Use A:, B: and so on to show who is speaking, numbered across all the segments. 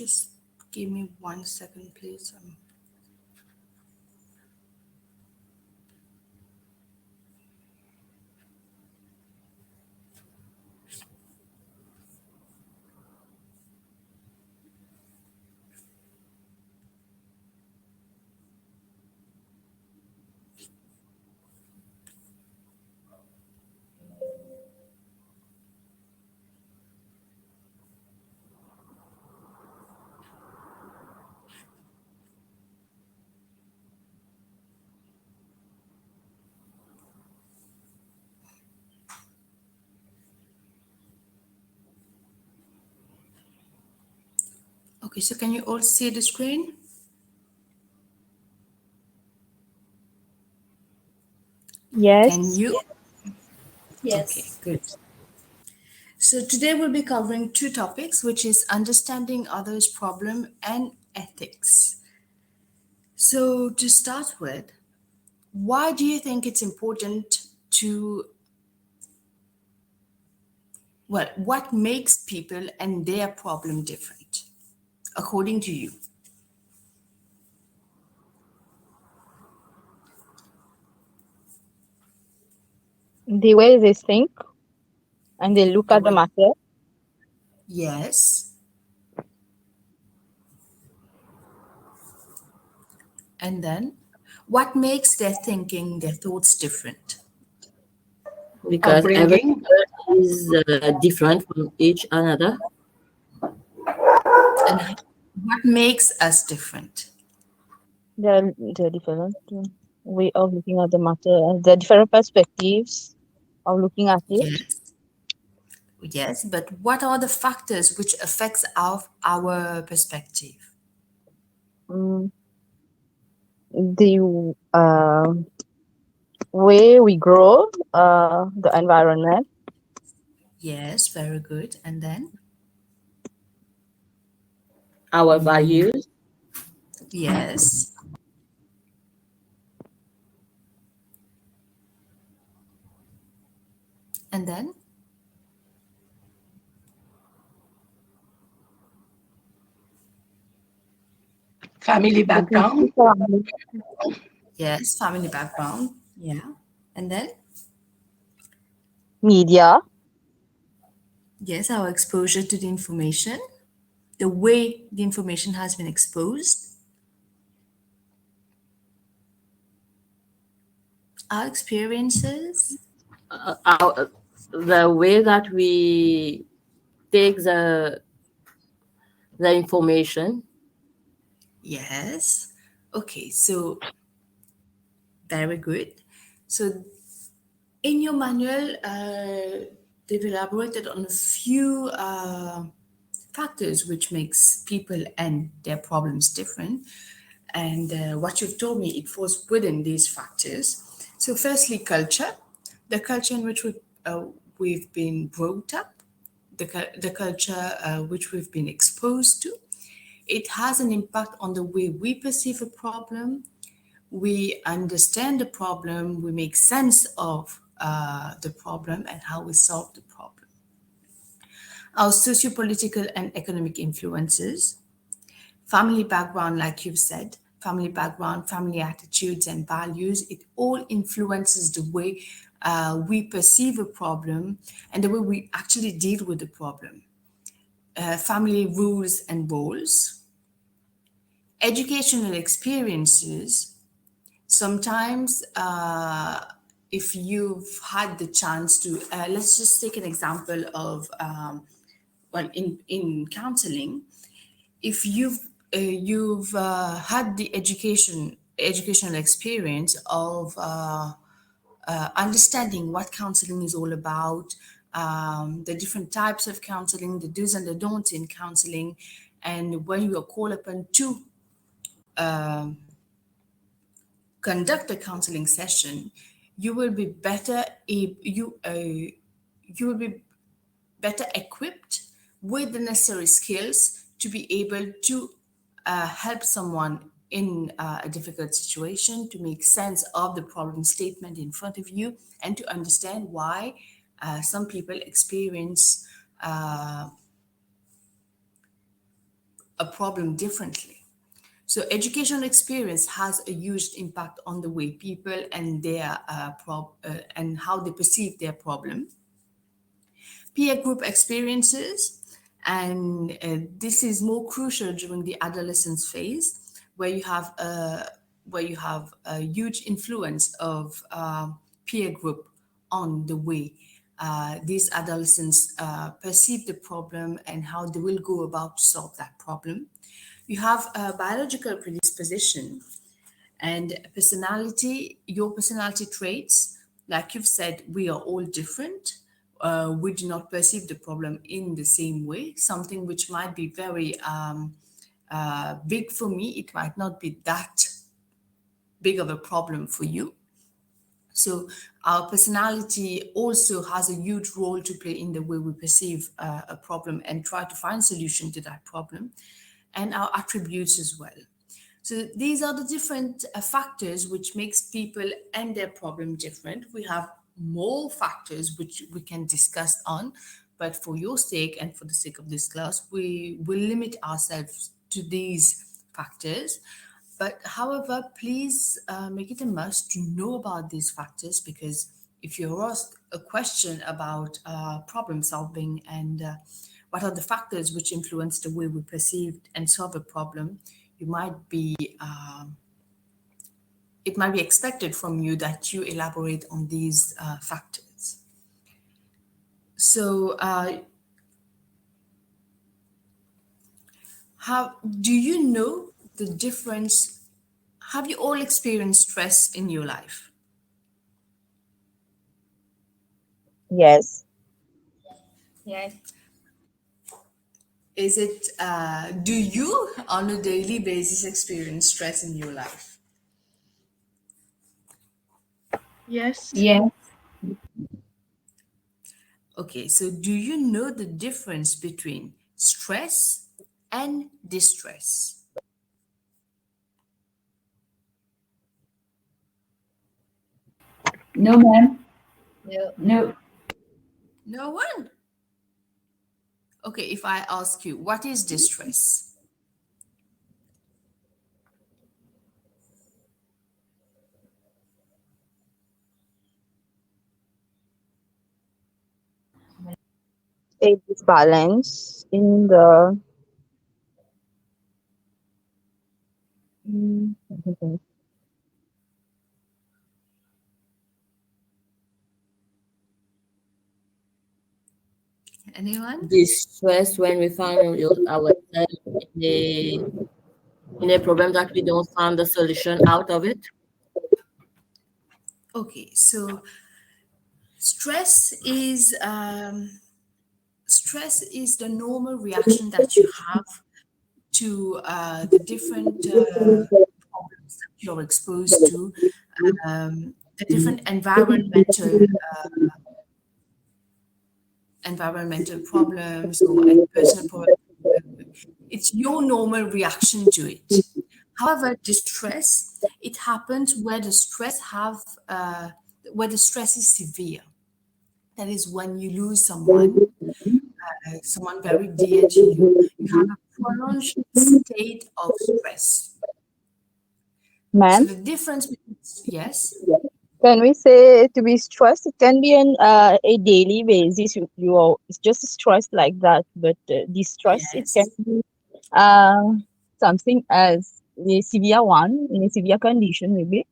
A: Just give me 1 second, please. Okay, so can you all see the screen? Can
B: Yes.
A: you?
C: Yes.
A: Okay, good. So today we'll be covering two topics, which is understanding others' problem and ethics. So to start with, why do you think it's important to, well, what makes people and their problem different, according to you?
B: The way they think and they look
A: The
B: at the
A: way,
B: matter.
A: yes. And then, what makes their thinking, their thoughts different?
C: Because every
B: Upbringing.
C: is different from each another.
A: And what makes us different?
B: They're different way of looking at the matter and the different perspectives of looking at it.
A: Yes. Yes, but what are the factors which affects our perspective?
B: Mm, the way we grow, the environment,
A: Yes, very good. And then,
C: Our values,
A: yes. And then,
D: Family
B: the people
D: background,
B: surrounding,
A: yes, family background. Yeah. And then,
B: media,
A: yes, our exposure to the information, the way the information has been exposed, our experiences.
C: the way that we take the information.
A: Yes. Okay, so very good. So in your manual, they've elaborated on a few factors which makes people and their problems different. And what you've told me, it falls within these factors. So, firstly, culture, the culture in which we've been brought up, the culture which we've been exposed to. It has an impact on the way we perceive a problem, we understand the problem, we make sense of the problem, and how we solve the problem. Our socio-political and economic influences, family background, like you've said, family background, family attitudes and values, it all influences the way we perceive a problem and the way we actually deal with the problem. Family rules and roles, educational experiences. Sometimes, if you've had the chance to, let's just take an example of, well, in counseling, if you've had the educational experience of understanding what counseling is all about, the different types of counseling, the do's and the don'ts in counseling, and when you are called upon to um conduct a counseling session, you will be better you will be better equipped with the necessary skills to be able to help someone in a difficult situation, to make sense of the problem statement in front of you, and to understand why some people experience a problem differently. So educational experience has a huge impact on the way people and their and how they perceive their problem. Peer group experiences, and this is more crucial during the adolescence phase, where you have a huge influence of peer group on the way these adolescents perceive the problem and how they will go about to solve that problem. You have a biological predisposition and personality, your personality traits. Like you've said, we are all different. We do not perceive the problem in the same way. Something which might be very big for me, it might not be that big of a problem for you. So our personality also has a huge role to play in the way we perceive a problem and try to find solution to that problem, and our attributes as well. So these are the different factors which makes people and their problem different. We have more factors which we can discuss on, but for your sake and for the sake of this class, we will limit ourselves to these factors. But however, please make it a must to know about these factors, because if you're asked a question about problem solving and what are the factors which influence the way we perceive and solve a problem, you might be it might be expected from you that you elaborate on these factors. So, how do you know the difference? Have you all experienced stress in your life?
B: Yes.
E: Yes.
A: Is it, do you on a daily basis experience stress in your life?
E: Yes.
B: Yes.
A: Okay, so do you know the difference between stress and distress?
F: No, ma'am.
E: No.
F: No.
A: No one? Okay, if I ask you, what is distress?
B: A disbalance in the mm,
A: Anyone?
C: Distress when we find ourselves in a problem that we don't find the solution out of it.
A: Okay, so stress is stress is the normal reaction that you have to the different problems that you're exposed to, the different environmental problems or any personal problems. It's your normal reaction to it. However, distress, it happens where the stress is severe. That is when you lose someone very dear to you. You have a prolonged state of stress. So
B: man.
A: the difference between, yes,
B: Can we say to be stressed? It can be on a daily basis. You are it's just stressed like that, but distress it can
A: yes,
B: be uh, something as a severe one in a severe condition maybe.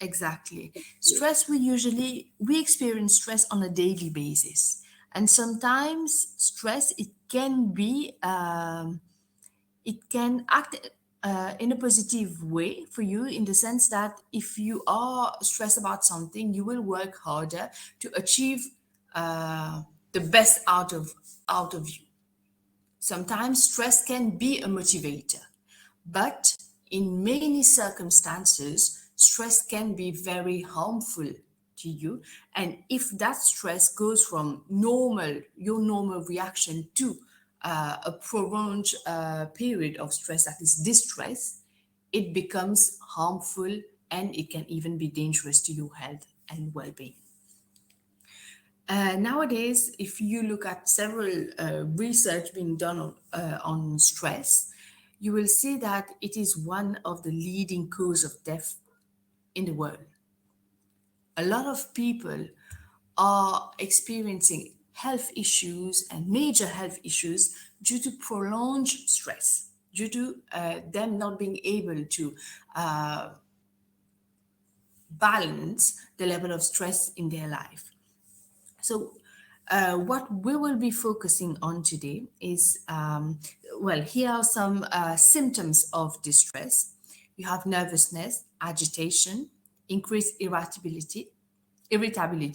A: exactly. Stress, we experience stress on a daily basis, and sometimes stress it can act in a positive way for you, in the sense that if you are stressed about something, you will work harder to achieve uh, the best out of you. Sometimes stress can be a motivator, but in many circumstances, stress can be very harmful to you. And if that stress goes from your normal reaction to a prolonged period of stress, that is distress, it becomes harmful and it can even be dangerous to your health and well being. Nowadays, if you look at several research being done on stress, you will see that it is one of the leading cause of death in the world. A lot of people are experiencing health issues and major health issues due to prolonged stress, due to them not being able to uh, balance the level of stress in their life. So, what we will be focusing on today is well, here are some symptoms of distress. You have nervousness, agitation, increased irritability,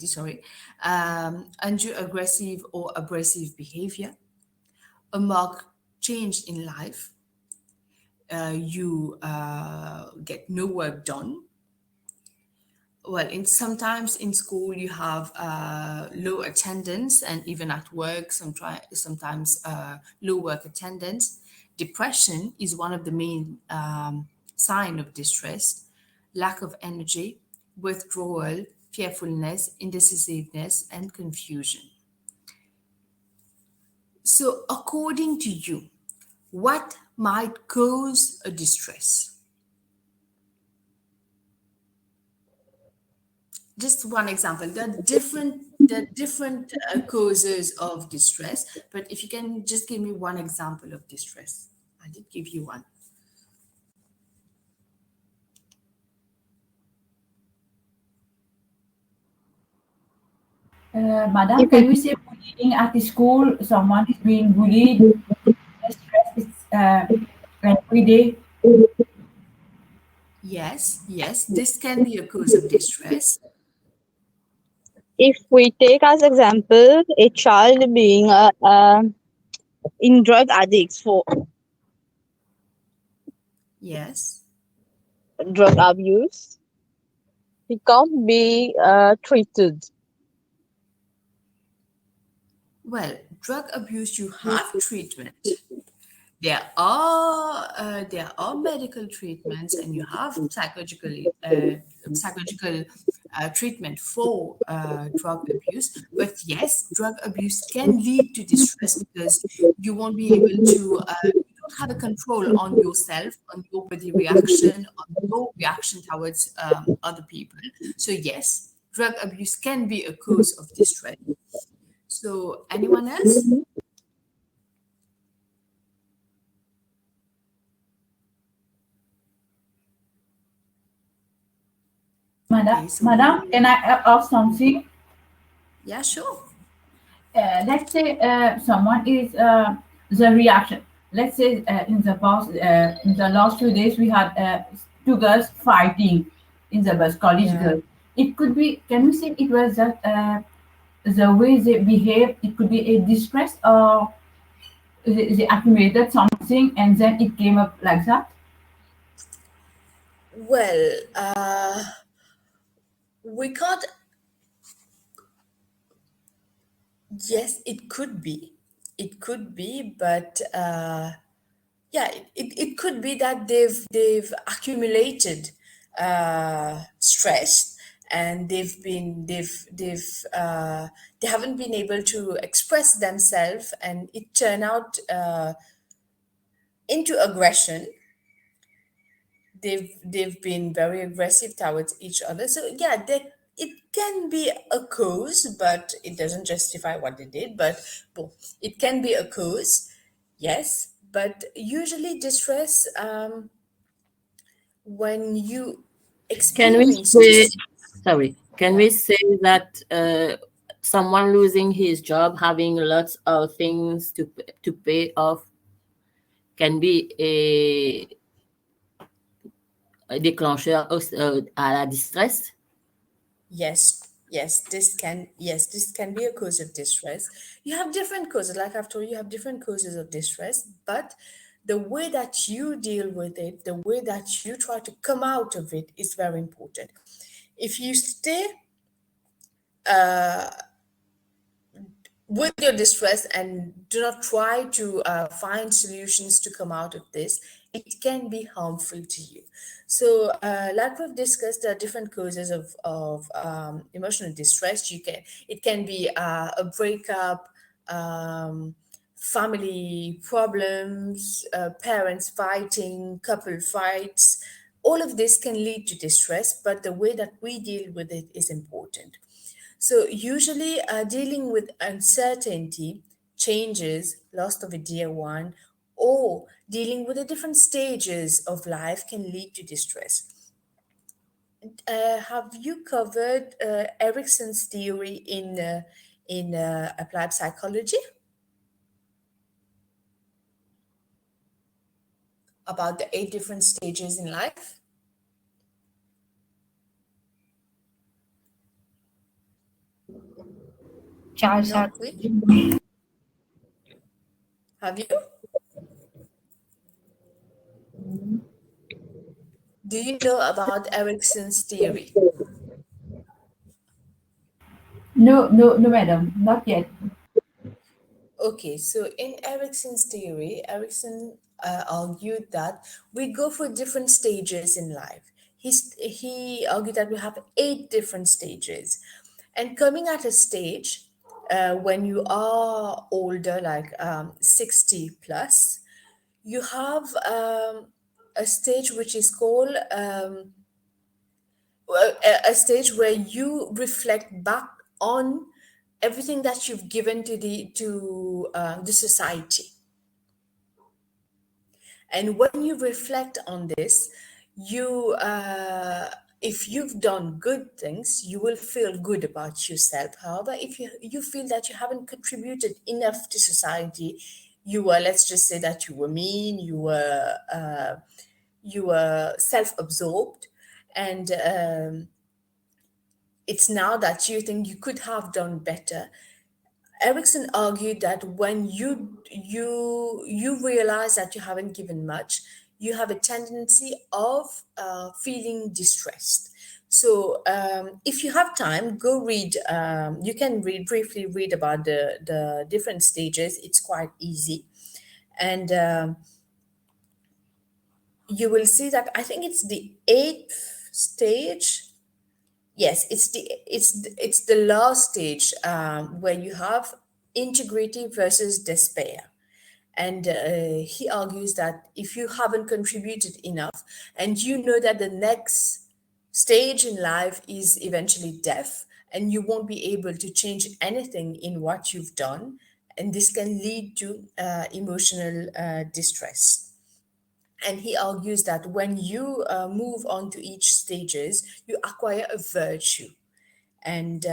A: sorry, undue aggressive or abrasive behavior, a marked change in life, you get no work done. Well, in sometimes in school you have low attendance, and even at work, sometimes low work attendance. Depression is one of the main sign of distress. Lack of energy, withdrawal, fearfulness, indecisiveness, and confusion. So, according to you, what might cause a distress? Just one example. There are different causes of distress, but if you can just give me one example of distress. I did give you one.
F: Madam,
B: If
F: can
B: we
F: we say bullying at the school? Someone is being bullied. The stress is every day.
A: Yes, this can be a cause of distress.
B: if we take as example a child being in drug addicts for
A: Yes.
B: drug abuse, he can't be treated.
A: Well, drug abuse, you have treatment. There are medical treatments, and you have psychological treatment for drug abuse. But yes, drug abuse can lead to distress because you won't be able to. You don't have a control on yourself, on your body reaction, on your reaction towards other people. So yes, drug abuse can be a cause of distress. So anyone else? Okay, so
F: Madam,
A: we
F: can I ask something?
A: yeah, sure.
F: Let's say someone is the reaction. Let's say in the last 2 days, we had two girls fighting in the bus, college
A: Yeah.
F: girls. It could be, can we say it was that the way they behave, it could be a distress or they accumulated something and then it came up like that?
A: Well, we can't. Yes, it could be. It could be, but yeah, it could be that they've accumulated stress, and they haven't been able to express themselves, and it turned out into aggression. They've been very aggressive towards each other. So yeah, it can be a cause, but it doesn't justify what they did. But well, it can be a cause, yes. But usually distress, when you
C: Can we
A: experience
C: say,
A: this,
C: sorry, can
A: yeah.
C: we say that someone losing his job, having lots of things to pay off, can be a déclencheur à la distress?
A: This can be a cause of distress. You have different causes, like I've told you, you have different causes of distress, but the way that you deal with it, the way that you try to come out of it is very important. If you stay with your distress and do not try to find solutions to come out of this, it can be harmful to you. So, like we've discussed, there are different causes of emotional distress. It can be a breakup, um, family problems, parents fighting, couple fights. All of this can lead to distress, but the way that we deal with it is important. So, usually, dealing with uncertainty, changes, loss of a dear one, or dealing with the different stages of life can lead to distress. Have you covered Erickson's theory in applied psychology about the 8 different stages in life?
E: Charles
A: Not
E: had
A: really. Have you? Do you know about Erickson's theory?
F: No, no, no, madam, not yet.
A: Okay, so in Erickson's theory, Erickson argued that we go for different stages in life. He argued that we have 8 different stages. And coming at a stage when you are older, like 60 plus, you have a stage which is called a stage where you reflect back on everything that you've given to the society. And when you reflect on this, you if you've done good things, you will feel good about yourself. However, if you feel that you haven't contributed enough to society, you were, let's just say that you were mean, you were self-absorbed, and it's now that you think you could have done better. Erickson argued that when you realize that you haven't given much, you have a tendency of feeling distressed. So, if you have time, go read. You can briefly read about the different stages. It's quite easy, and you will see that I think it's the 8th stage. Yes, it's the last stage where you have integrity versus despair. And he argues that if you haven't contributed enough, and you know that the next stage in life is eventually death, and you won't be able to change anything in what you've done, and this can lead to emotional distress. And he argues that when you move on to each stages, you acquire a virtue. And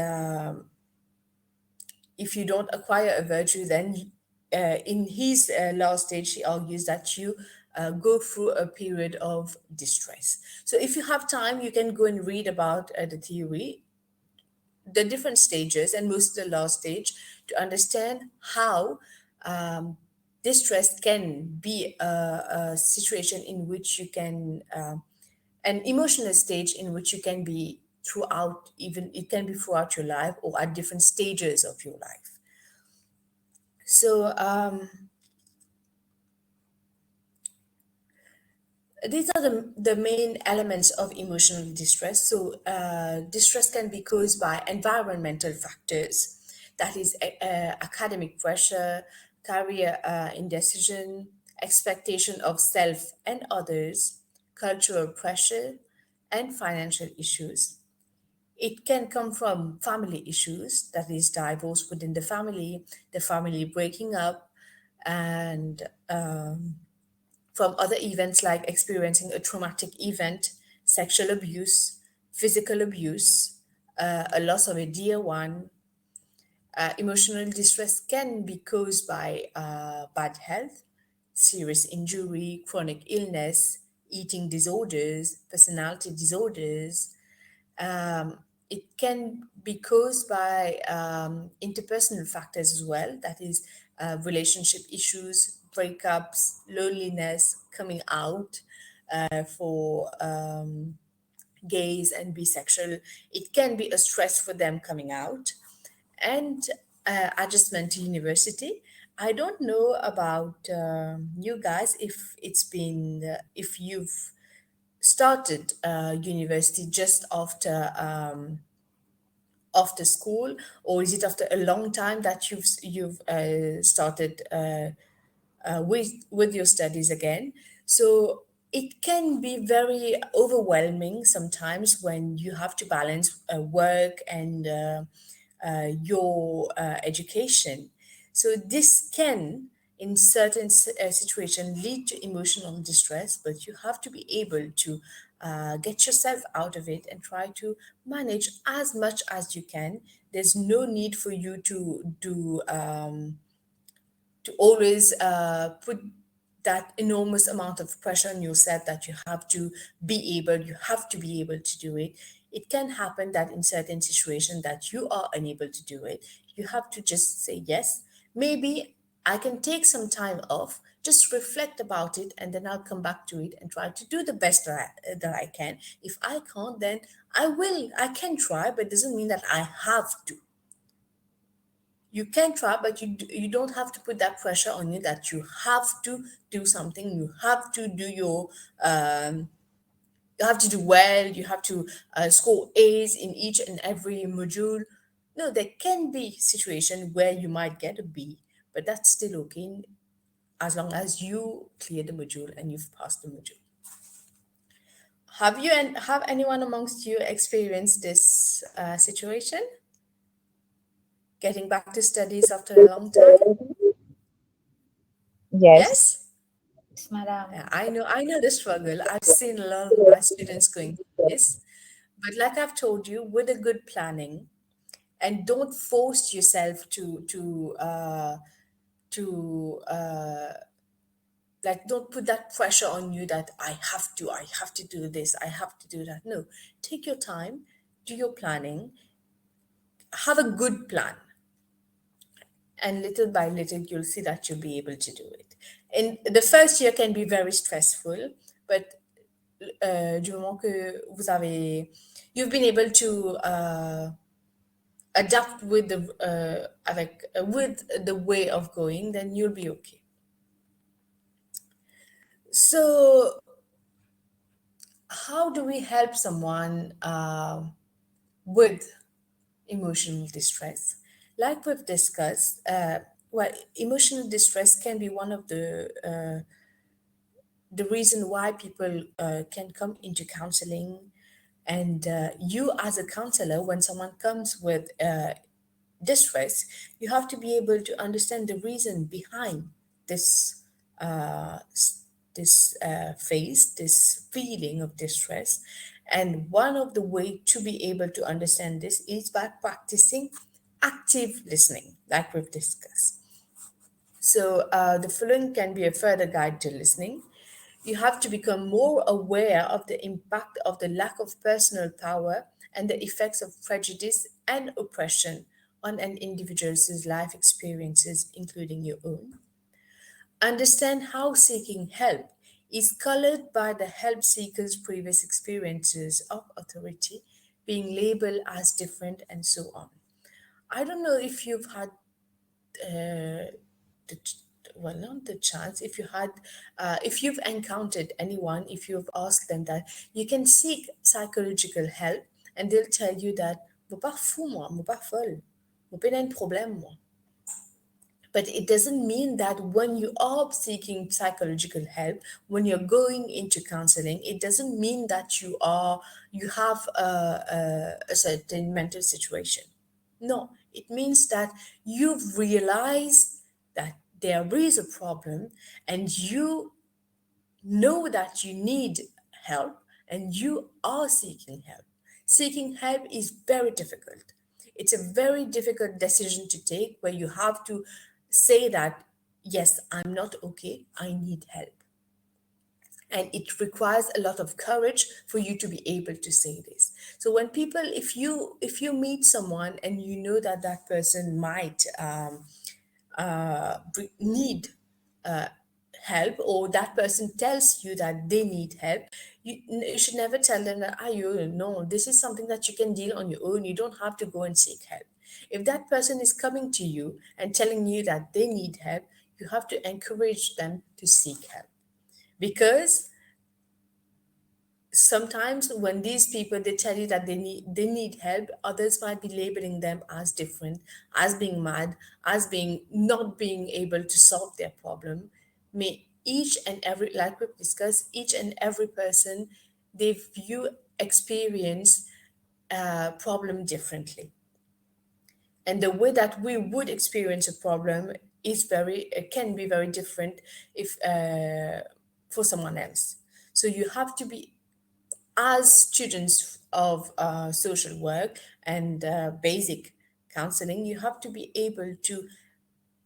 A: if you don't acquire a virtue, then in his last stage, he argues that you go through a period of distress. So if you have time, you can go and read about the theory, the different stages, and most of the last stage to understand how um, distress can be a situation in which you can, an emotional stage in which you can be throughout, even it can be throughout your life or at different stages of your life. So, these are the main elements of emotional distress. So, distress can be caused by environmental factors, that is, academic pressure, career indecision, expectation of self and others, cultural pressure, and financial issues. It can come from family issues, that is, divorce within the family breaking up, and from other events like experiencing a traumatic event, sexual abuse, physical abuse, a loss of a dear one. Emotional distress can be caused by bad health, serious injury, chronic illness, eating disorders, personality disorders. It can be caused by interpersonal factors as well, that is, relationship issues, breakups, loneliness, coming out for gays and bisexual. It can be a stress for them coming out, and adjustment to university. I don't know about you guys if it's been if you've started university just after school, or is it after a long time that you've started with your studies again. So it can be very overwhelming sometimes when you have to balance work and your education. So this can, in certain situation, lead to emotional distress, but you have to be able to get yourself out of it and try to manage as much as you can. There's no need for you to always put that enormous amount of pressure on yourself that you have to be able to do it. It can happen that in certain situations that you are unable to do it. You have to just say yes, maybe I can take some time off, just reflect about it, and then I'll come back to it and try to do the best that I can. If I can't, then I can try, but it doesn't mean that I have to. You can try, but you don't have to put that pressure on you that you have to do something. You have to do your you have to do well. You have to score A's in each and every module. No, there can be situation where you might get a B, but that's still okay as long as you clear the module and you've passed the module. Have you and have anyone amongst you experienced this situation, getting back to studies after a long time?
B: Yes.
A: Yes.
E: Yes, madam.
A: Yeah, I know the struggle. I've seen a lot of my students going through this. But like I've told you, with a good planning, and don't force yourself to like, don't put that pressure on you that I have to do this, I have to do that. No, take your time, do your planning, have a good plan, and little by little you'll see that you'll be able to do it. And the first year can be very stressful, but du moment que you've been able to adapt with with the way of going, then you'll be okay. So, how do we help someone with emotional distress? Like we've discussed, well, emotional distress can be one of the reason why people can come into counseling. And you, as a counselor, when someone comes with distress, you have to be able to understand the reason behind this phase, this feeling of distress. And one of the way to be able to understand this is by practicing active listening, like we've discussed. So the following can be a further guide to listening. You have to become more aware of the impact of the lack of personal power and the effects of prejudice and oppression on an individual's life experiences, including your own. Understand how seeking help is colored by the help seeker's previous experiences of authority, being labeled as different, and so on. I don't know if you've had the well, not the chance, if you had if you've encountered anyone, if you've asked them that you can seek psychological help, and they'll tell you that "Mo pas fou moi, mo pas folle, mo pas un problème moi." But it doesn't mean that when you are seeking psychological help, when you're going into counseling, it doesn't mean that you have a certain mental situation. No, it means that you've realized that there is a problem, and you know that you need help, and you are seeking help. Seeking help is very difficult. It's a very difficult decision to take, where you have to say that, yes, I'm not okay, I need help. And it requires a lot of courage for you to be able to say this. So when people, if you meet someone and you know that that person might need uh, help, or that person tells you that they need help, You should never tell them that, ah, you no, this is something that you can deal on your own. You don't have to go and seek help. If that person is coming to you and telling you that they need help, you have to encourage them to seek help. Because sometimes when these people they tell you that they need help, others might be labeling them as different, as being mad, as being not being able to solve their problem. May each and every, like we've discussed, each and every person, they view experience problem differently, and the way that we would experience a problem is very can be very different if for someone else. So you have to be, as students of social work and basic counseling, you have to be able to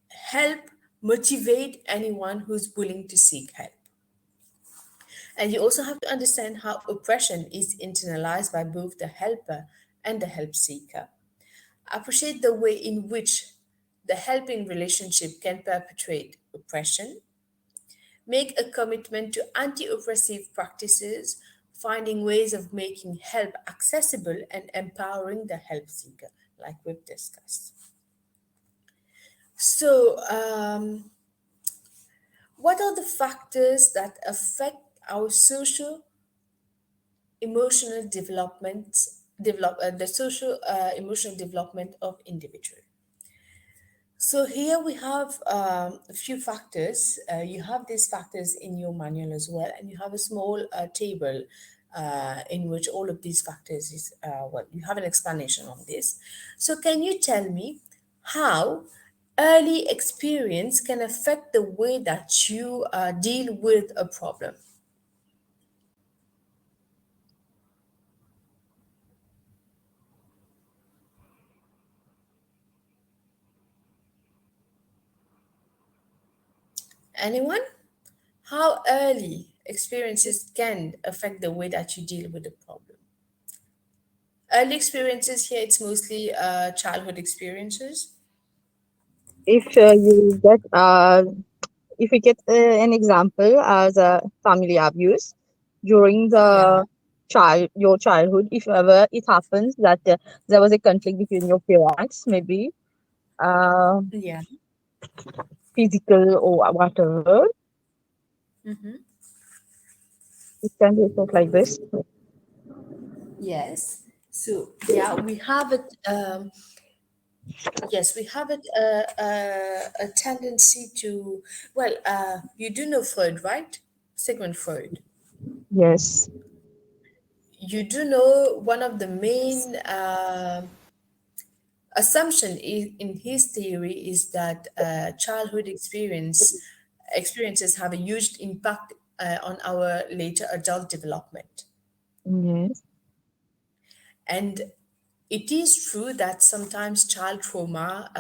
A: help motivate anyone who's willing to seek help. And you also have to understand how oppression is internalized by both the helper and the help seeker. Appreciate the way in which the helping relationship can perpetuate oppression. Make a commitment to anti oppressive practices, finding ways of making help accessible and empowering the help seeker, like we've discussed. So, what are the factors that affect our social emotional development, the social emotional development of individual? So here we have a few factors. You have these factors in your manual as well, and you have a small table in which all of these factors is well, you have an explanation on this. So can you tell me how early experience can affect the way that you deal with a problem? Anyone? How early experiences can affect the way that you deal with the problem? Early experiences here, it's mostly childhood experiences.
B: If you get if we get an example as a family abuse during
A: Yeah,
B: the your childhood, if ever it happens that there was a conflict between your parents, maybe uh,
A: yeah.
B: physical or whatever,
A: Mm-hmm.
B: it can be sort like this.
A: Yes. So yeah, we have it. Yes, we have it. A tendency to. Well, you do know Freud, right? Sigmund Freud.
B: Yes.
A: You do know one of the main assumption in his theory is that childhood experiences have a huge impact on our later adult development.
B: Yes.
A: And it is true that sometimes child trauma,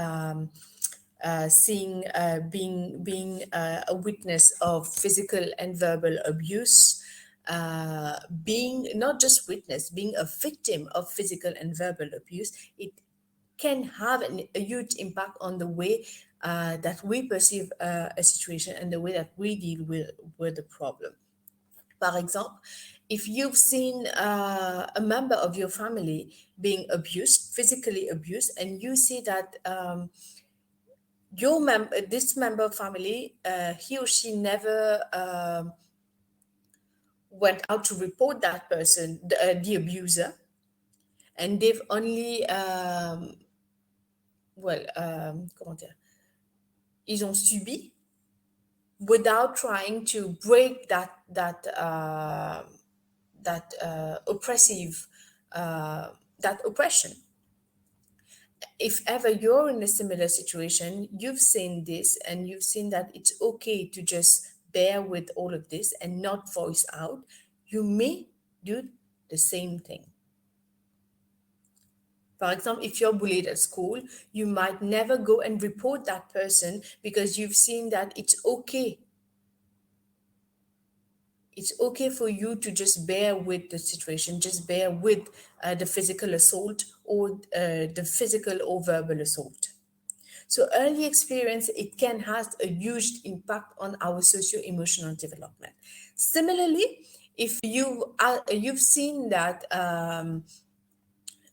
A: seeing being a witness of physical and verbal abuse, being not just witness, being a victim of physical and verbal abuse, it can have a huge impact on the way that we perceive a situation and the way that we deal with the problem. For example, if you've seen a member of your family being abused, physically abused, and you see that this member of family, he or she never went out to report that person, the abuser, and they've only, comment dire, ils ont subi without trying to break that oppressive that oppression. If ever you're in a similar situation, you've seen this and you've seen that it's okay to just bear with all of this and not voice out, you may do the same thing. For example, if you're bullied at school, you might never go and report that person because you've seen that it's okay for you to just bear with the situation, just bear with the physical assault or the physical or verbal assault. So early experience, it can have a huge impact on our socio-emotional development. Similarly, if you've seen that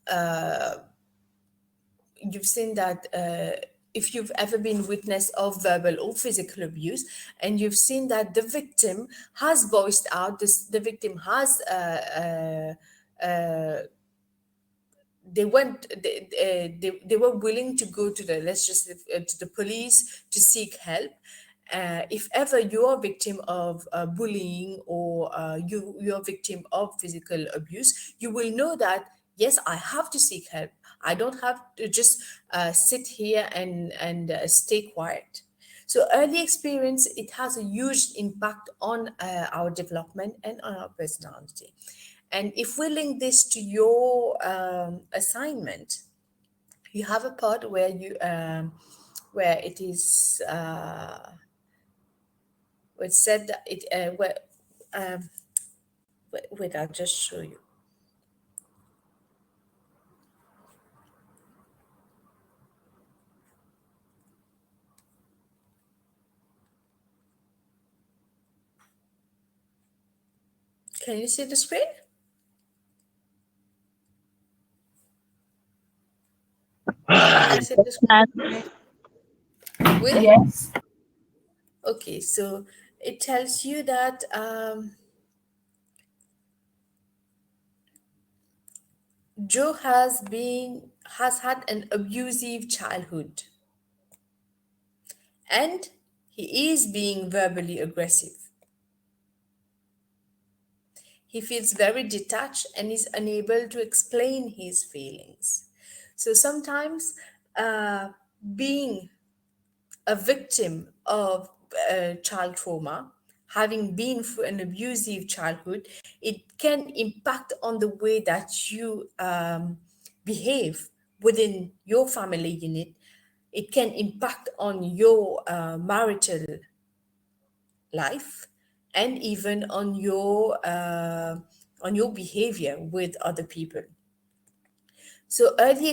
A: uh, you've seen that if you've ever been witness of verbal or physical abuse, and you've seen that the victim has voiced out this, the victim has they were willing to go to the, let's just to the police to seek help. If ever you're a victim of bullying, or you're a victim of physical abuse, you will know that yes, I have to seek help. I don't have to just sit here and stay quiet. So early experience, it has a huge impact on our development and on our personality. And if we link this to your assignment, you have a part where you where it is where it said that it um, wait, I'll just show you. Can you see the screen? Can you see the screen? Will?
F: Yes.
A: Okay, so it tells you that Joe has had an abusive childhood, and he is being verbally aggressive. He feels very detached and is unable to explain his feelings. So sometimes being a victim of child trauma, having been through an abusive childhood, it can impact on the way that you behave within your family unit. It can impact on your marital life, and even on your behavior with other people. So early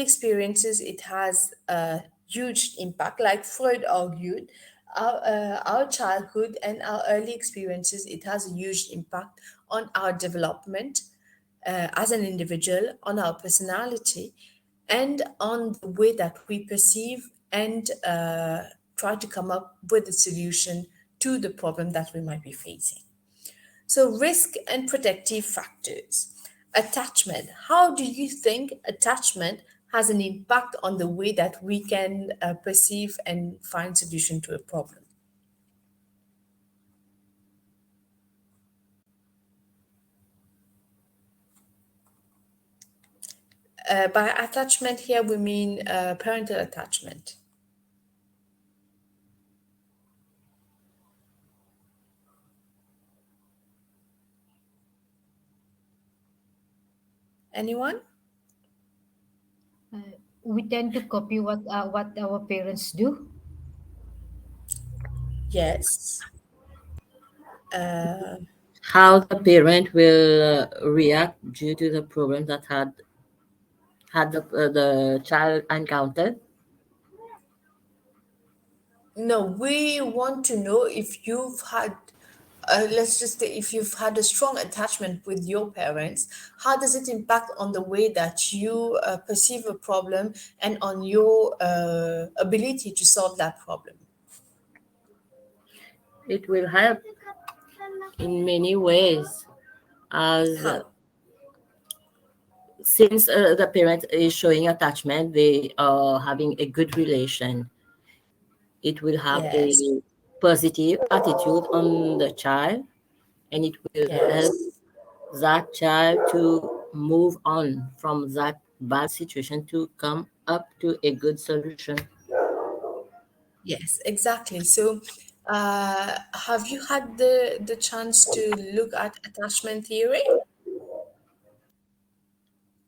A: experiences, it has a huge impact. Like Freud argued, our childhood and our early experiences, it has a huge impact on our development as an individual, on our personality, and on the way that we perceive and try to come up with a solution to the problem that we might be facing. So, risk and protective factors. Attachment. How do you think attachment has an impact on the way that we can perceive and find solution to a problem? By attachment here, we mean parental attachment. Anyone?
E: We tend to copy what our parents do.
A: Yes. Uh,
C: How the parent will react due to the problems that the child encountered.
A: no, we want to know if you've had, let's just say, if you've had a strong attachment with your parents, how does it impact on the way that you perceive a problem and on your ability to solve that problem?
C: It will help in many ways, as
A: How?
C: since the parent is showing attachment, they are having a good relation. It will have a
A: Yes,
C: positive attitude on the child, and it will help
A: yes,
C: that child to move on from that bad situation to come up to a good solution.
A: yes, exactly. So, have you had the chance to look at attachment theory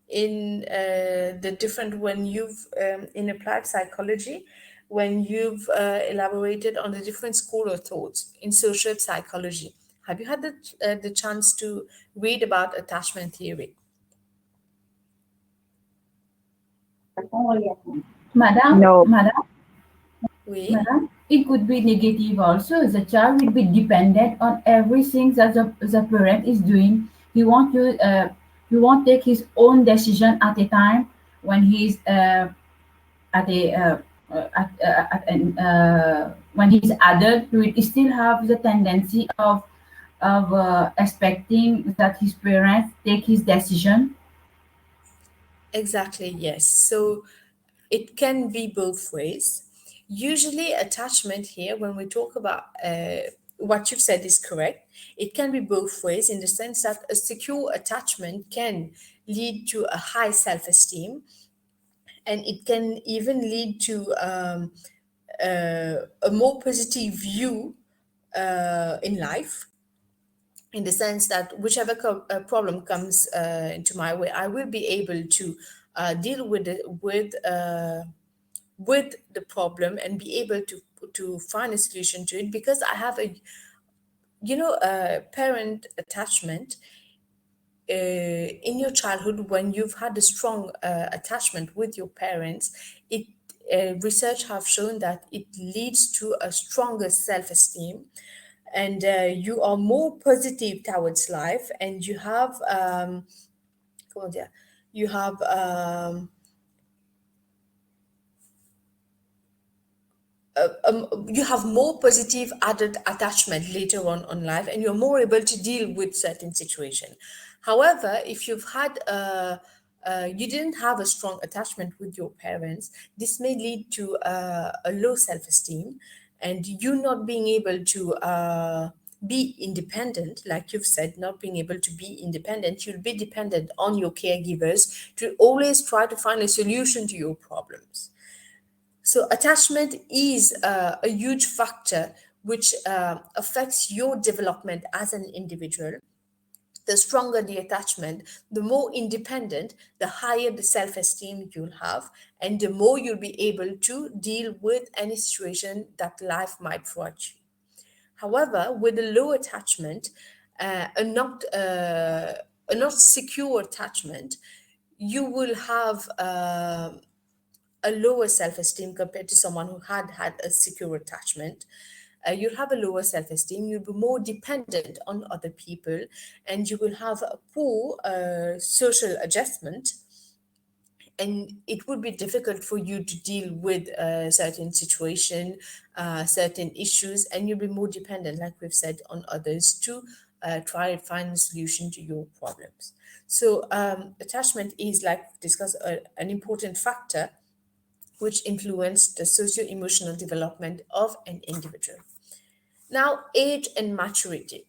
A: in the different, when you've in applied psychology, when you've elaborated on the different school of thoughts in social psychology? Have you had the chance to read about attachment theory?
F: Madam,
B: No.
F: madam,
A: Oui,
F: Madam, it could be negative also. The child will be dependent on everything that the parent is doing. He won't take his own decision at a time when he's at a when he's adult. He will still have the tendency of expecting that his parents take his decision.
A: exactly, yes. So it can be both ways. Usually, attachment here, when we talk about what you've said is correct, it can be both ways in the sense that a secure attachment can lead to a high self esteem, and it can even lead to a more positive view in life, in the sense that whichever problem comes into my way, I will be able to deal with it with the problem and be able to find a solution to it, because I have a parent attachment in your childhood. When you've had a strong attachment with your parents, it research have shown that it leads to a stronger self-esteem, and you are more positive towards life, and you have comment dire, you have you have more positive added attachment later on life, and you're more able to deal with certain situation. However, if you've had you didn't have a strong attachment with your parents, this may lead to a low self-esteem, and you not being able to be independent, like you've said, not being able to be independent. You'll be dependent on your caregivers to always try to find a solution to your problems. So, attachment is a huge factor which affects your development as an individual. The stronger the attachment, the more independent, the higher the self esteem you'll have, and the more you'll be able to deal with any situation that life might throw at you. However, with a low attachment, a not secure attachment, you will have a lower self-esteem compared to someone who had a secure attachment. You'll have a lower self-esteem, you'll be more dependent on other people, and you will have a poor social adjustment, and it would be difficult for you to deal with a certain situation, certain issues, and you'll be more dependent, like we've said, on others to try and find a solution to your problems. So attachment is, like discussed, an important factor which influence the socio-emotional development of an individual. Now, age and maturity.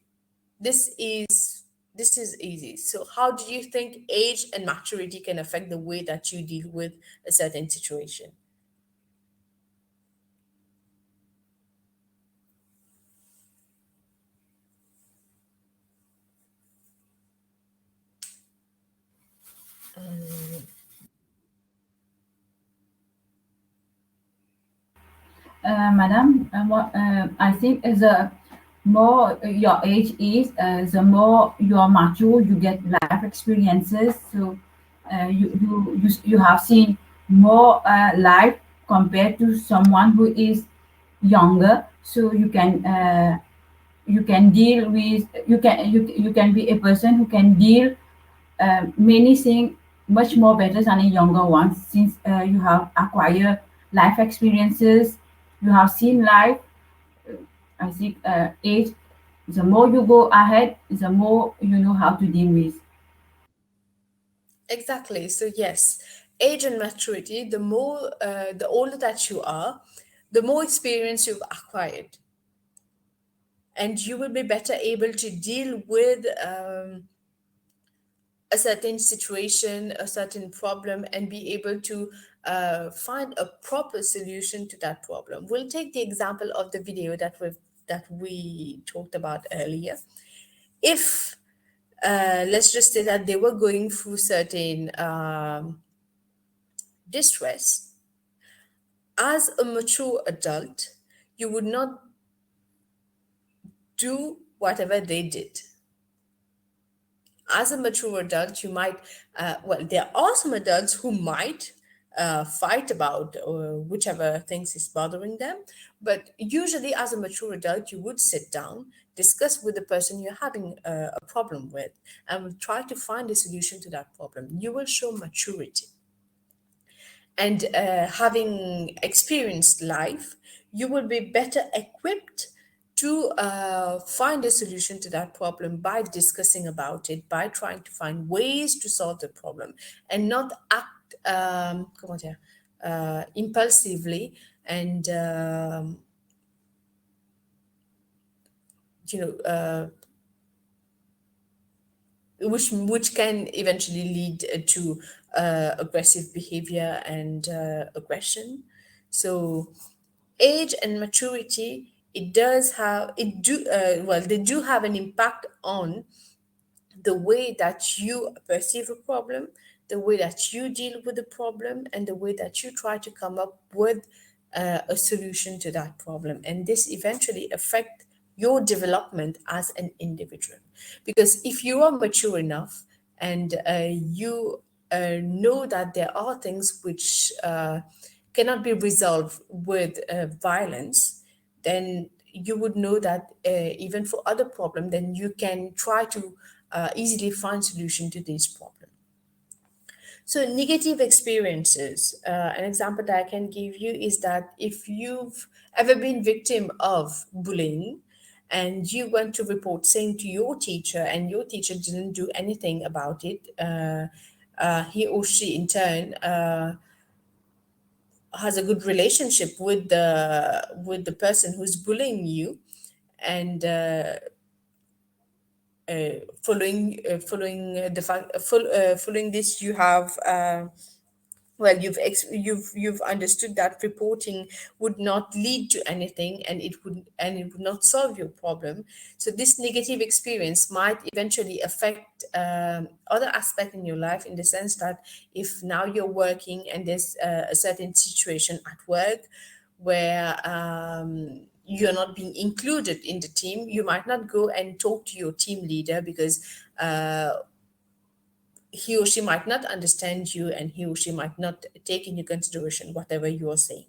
A: This is this is easy. So, how do you think age and maturity can affect the way that you deal with a certain situation?
F: Madam, I think the more your age is, the more you are mature, you get life experiences. So you have seen more life compared to someone who is younger. So you can deal with you can be a person who can deal many things much more better than a younger one, since you have acquired life experiences, you have seen life. I think age, the more you go ahead, the more you know how to deal with.
A: Exactly. So yes, age and maturity. The older that you are, the more experience you've acquired, and you will be better able to deal with a certain situation, a certain problem, and be able to find a proper solution to that problem. We'll take the example of the video that we talked about earlier. If let's just say that they were going through certain distress, as a mature adult, you would not do whatever they did. As a mature adult, you might, well, there are some adults who might fight about or whichever things is bothering them. But usually, as a mature adult, you would sit down, discuss with the person you're having a problem with, and will try to find a solution to that problem. You will show maturity. And having experienced life, you will be better equipped to find a solution to that problem by discussing about it, by trying to find ways to solve the problem, and not act comment dire, impulsively and you know which can eventually lead to aggressive behavior and aggression. So age and maturity, it does have it do well, they do have an impact on the way that you perceive a problem, the way that you deal with the problem, and the way that you try to come up with a solution to that problem. And this eventually affect your development as an individual. Because if you are mature enough and you know that there are things which cannot be resolved with violence, then you would know that even for other problem, then you can try to easily find solution to these problems. So negative experiences, an example that I can give you is that if you've ever been victim of bullying and you went to report saying to your teacher and your teacher didn't do anything about it, he or she in turn has a good relationship with the person who's bullying you, and following the fact following this, you have well, you've understood that reporting would not lead to anything, and it would not solve your problem. So this negative experience might eventually affect other aspect in your life, in the sense that if now you're working and there's a certain situation at work where you're not being included in the team, you might not go and talk to your team leader because uh, he or she might not understand you, and he or she might not take into consideration whatever you are saying.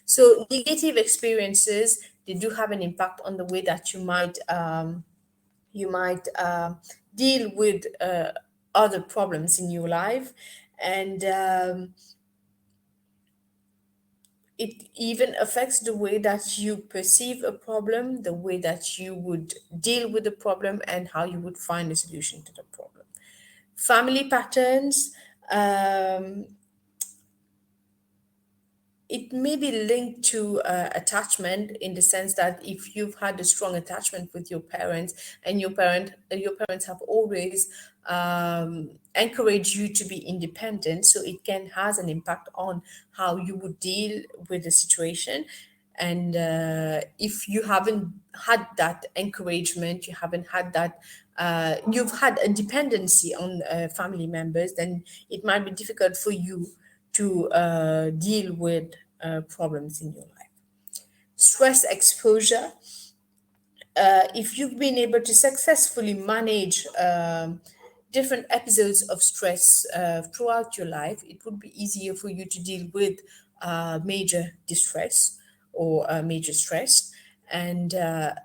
A: So negative experiences, they do have an impact on the way that you might deal with other problems in your life. And it even affects the way that you perceive a problem, the way that you would deal with the problem, and how you would find a solution to the problem. Family patterns, um, it may be linked to attachment, in the sense that if you've had a strong attachment with your parents, and your parents have always encouraged you to be independent, so it can has an impact on how you would deal with the situation. And if you haven't had that encouragement, you haven't had that you've had a dependency on family members, then it might be difficult for you to deal with problems in your life. Stress exposure. If you've been able to successfully manage different episodes of stress throughout your life, it would be easier for you to deal with major distress or major stress. And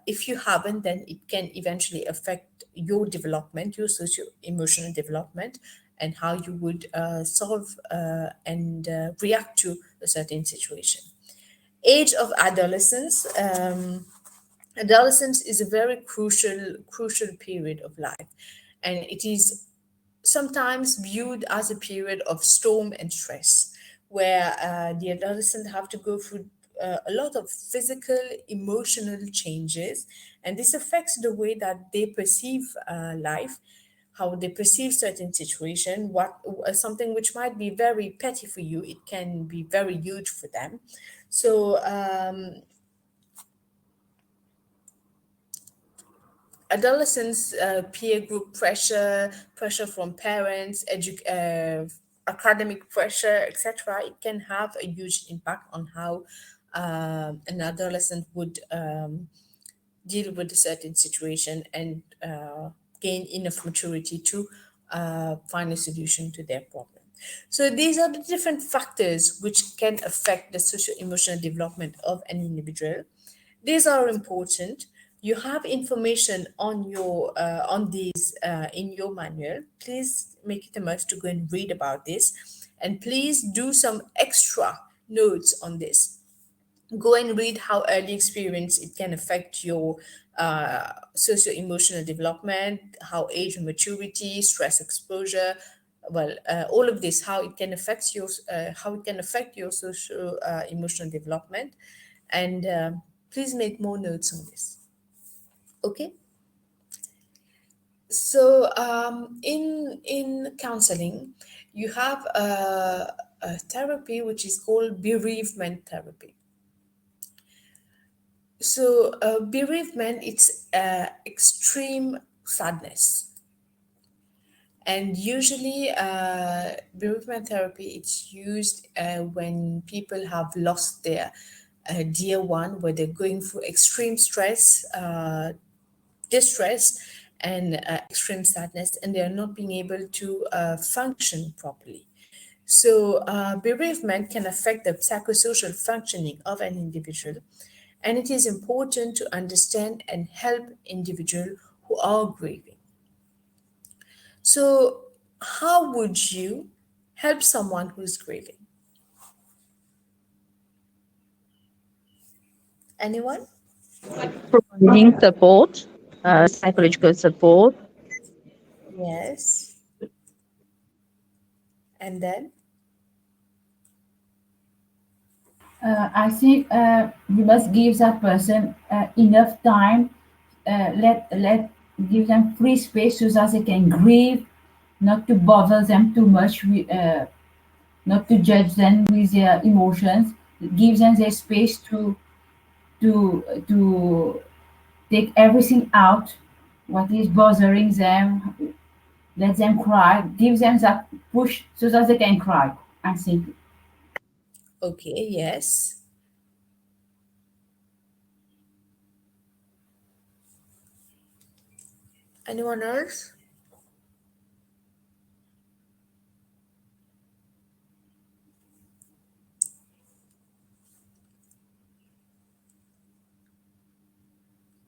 A: if you haven't, then it can eventually affect your development, your socio emotional development, and how you would solve and react to a certain situation. Age of adolescence. Adolescence is a very crucial period of life, and it is sometimes viewed as a period of storm and stress, where the adolescents have to go through a lot of physical, emotional changes, and this affects the way that they perceive life, how they perceive certain situation. What something which might be very petty for you, it can be very huge for them. So adolescents, peer group pressure, pressure from parents, academic pressure, etc. It can have a huge impact on how an adolescent would deal with a certain situation and gain enough maturity to find a solution to their problem. So these are the different factors which can affect the social emotional development of an individual. These are important. You have information on these in your manual. Please make it a must to go and read about this, and please do some extra notes on this. Go and read how early experience it can affect your socio-emotional development, how age and maturity, stress exposure, well, all of this, how it can affect your social emotional development, and please make more notes on this. Okay. So in counseling, you have a therapy which is called bereavement therapy. So bereavement, it's extreme sadness, and usually bereavement therapy, it's used when people have lost their dear one, where they're going through extreme stress, distress, and extreme sadness, and they are not being able to function properly. So, bereavement can affect the psychosocial functioning of an individual, and it is important to understand and help individuals who are grieving. So, how would you help someone who's grieving? Anyone?
B: Providing support, psychological support.
A: Yes. And then,
F: I think we must give that person enough time. Let give them free space so that they can grieve, not to bother them too much. Not to judge them with their emotions. Give them their space to take everything out, what is bothering them. Let them cry. Give them that push so that they can cry. I think.
A: okay, yes. Anyone else?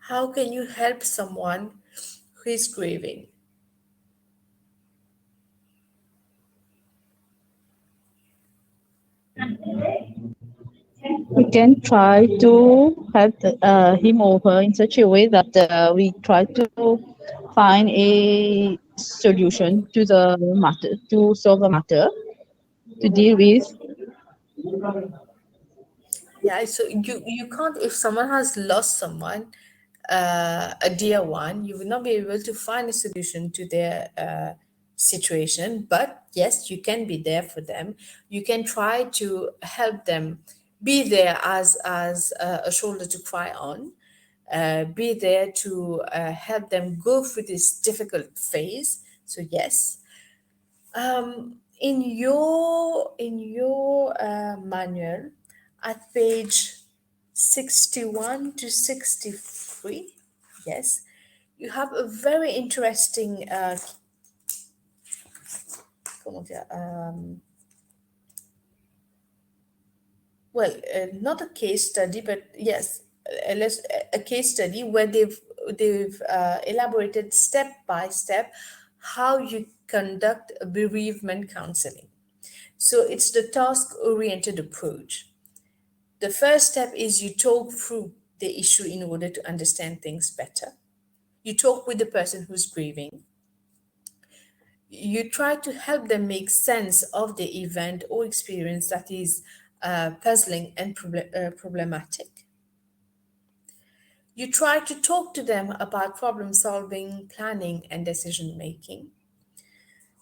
A: How can you help someone who is grieving?
B: We can try to help him or her in such a way that we try to find a solution to the matter, to solve the matter, to deal with.
A: Yeah, so you can't, if someone has lost someone, a dear one, you will not be able to find a solution to their situation. But yes, you can be there for them. You can try to help them, be there as a shoulder to cry on, be there to help them go through this difficult phase. So yes, in your manual, at page 61 to 63, yes, you have a very interesting comment dire, well, not a case study, but yes, a case study where they've elaborated step by step how you conduct a bereavement counseling. So it's the task oriented approach. The first step is you talk through the issue in order to understand things better. You talk with the person who's grieving. You try to help them make sense of the event or experience that is puzzling and problematic. You try to talk to them about problem solving, planning, and decision making.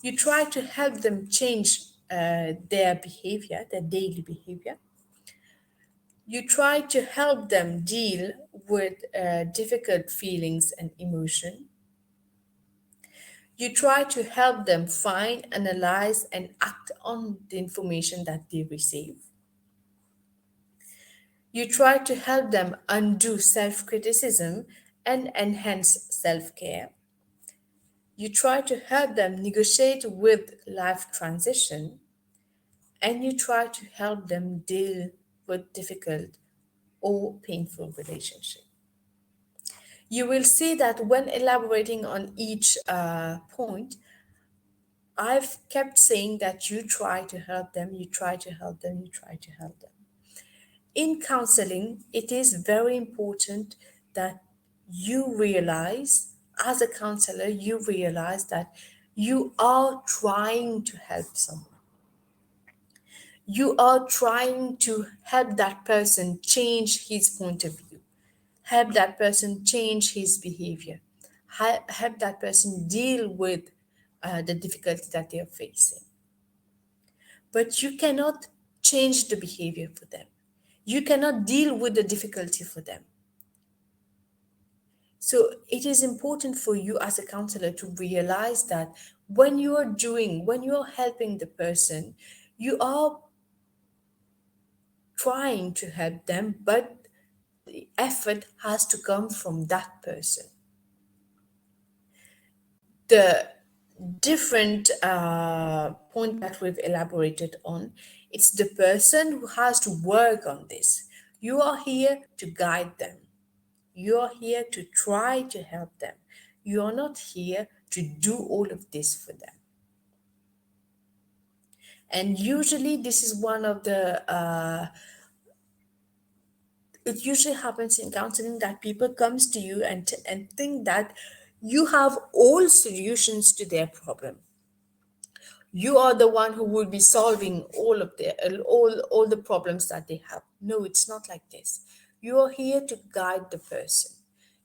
A: You try to help them change their behavior, their daily behavior. You try to help them deal with difficult feelings and emotion. You try to help them find, analyze, and act on the information that they receive. You try to help them undo self criticism and enhance self care. you try to help them negotiate with life transition, and you try to help them deal with difficult or painful relationship. You will see that when elaborating on each point, I've kept saying that you try to help them, you try to help them, you try to help them. In counseling, it is very important that you realize, as a counselor, you realize that you are trying to help someone. You are trying to help that person change his point of view, help that person change his behavior, help that person deal with the difficulty that they are facing. But you cannot change the behavior for them. You cannot deal with the difficulty for them. So it is important for you as a counselor to realize that when you are helping the person, you are trying to help them, but the effort has to come from that person. The different point that we've elaborated on, it's the person who has to work on this. You are here to guide them. You are here to try to help them. You are not here to do all of this for them. And usually this is one of the it usually happens in counseling that people comes to you and think that you have all solutions to their problem. You are the one who will be solving all the problems that they have. No, it's not like this. You are here to guide the person.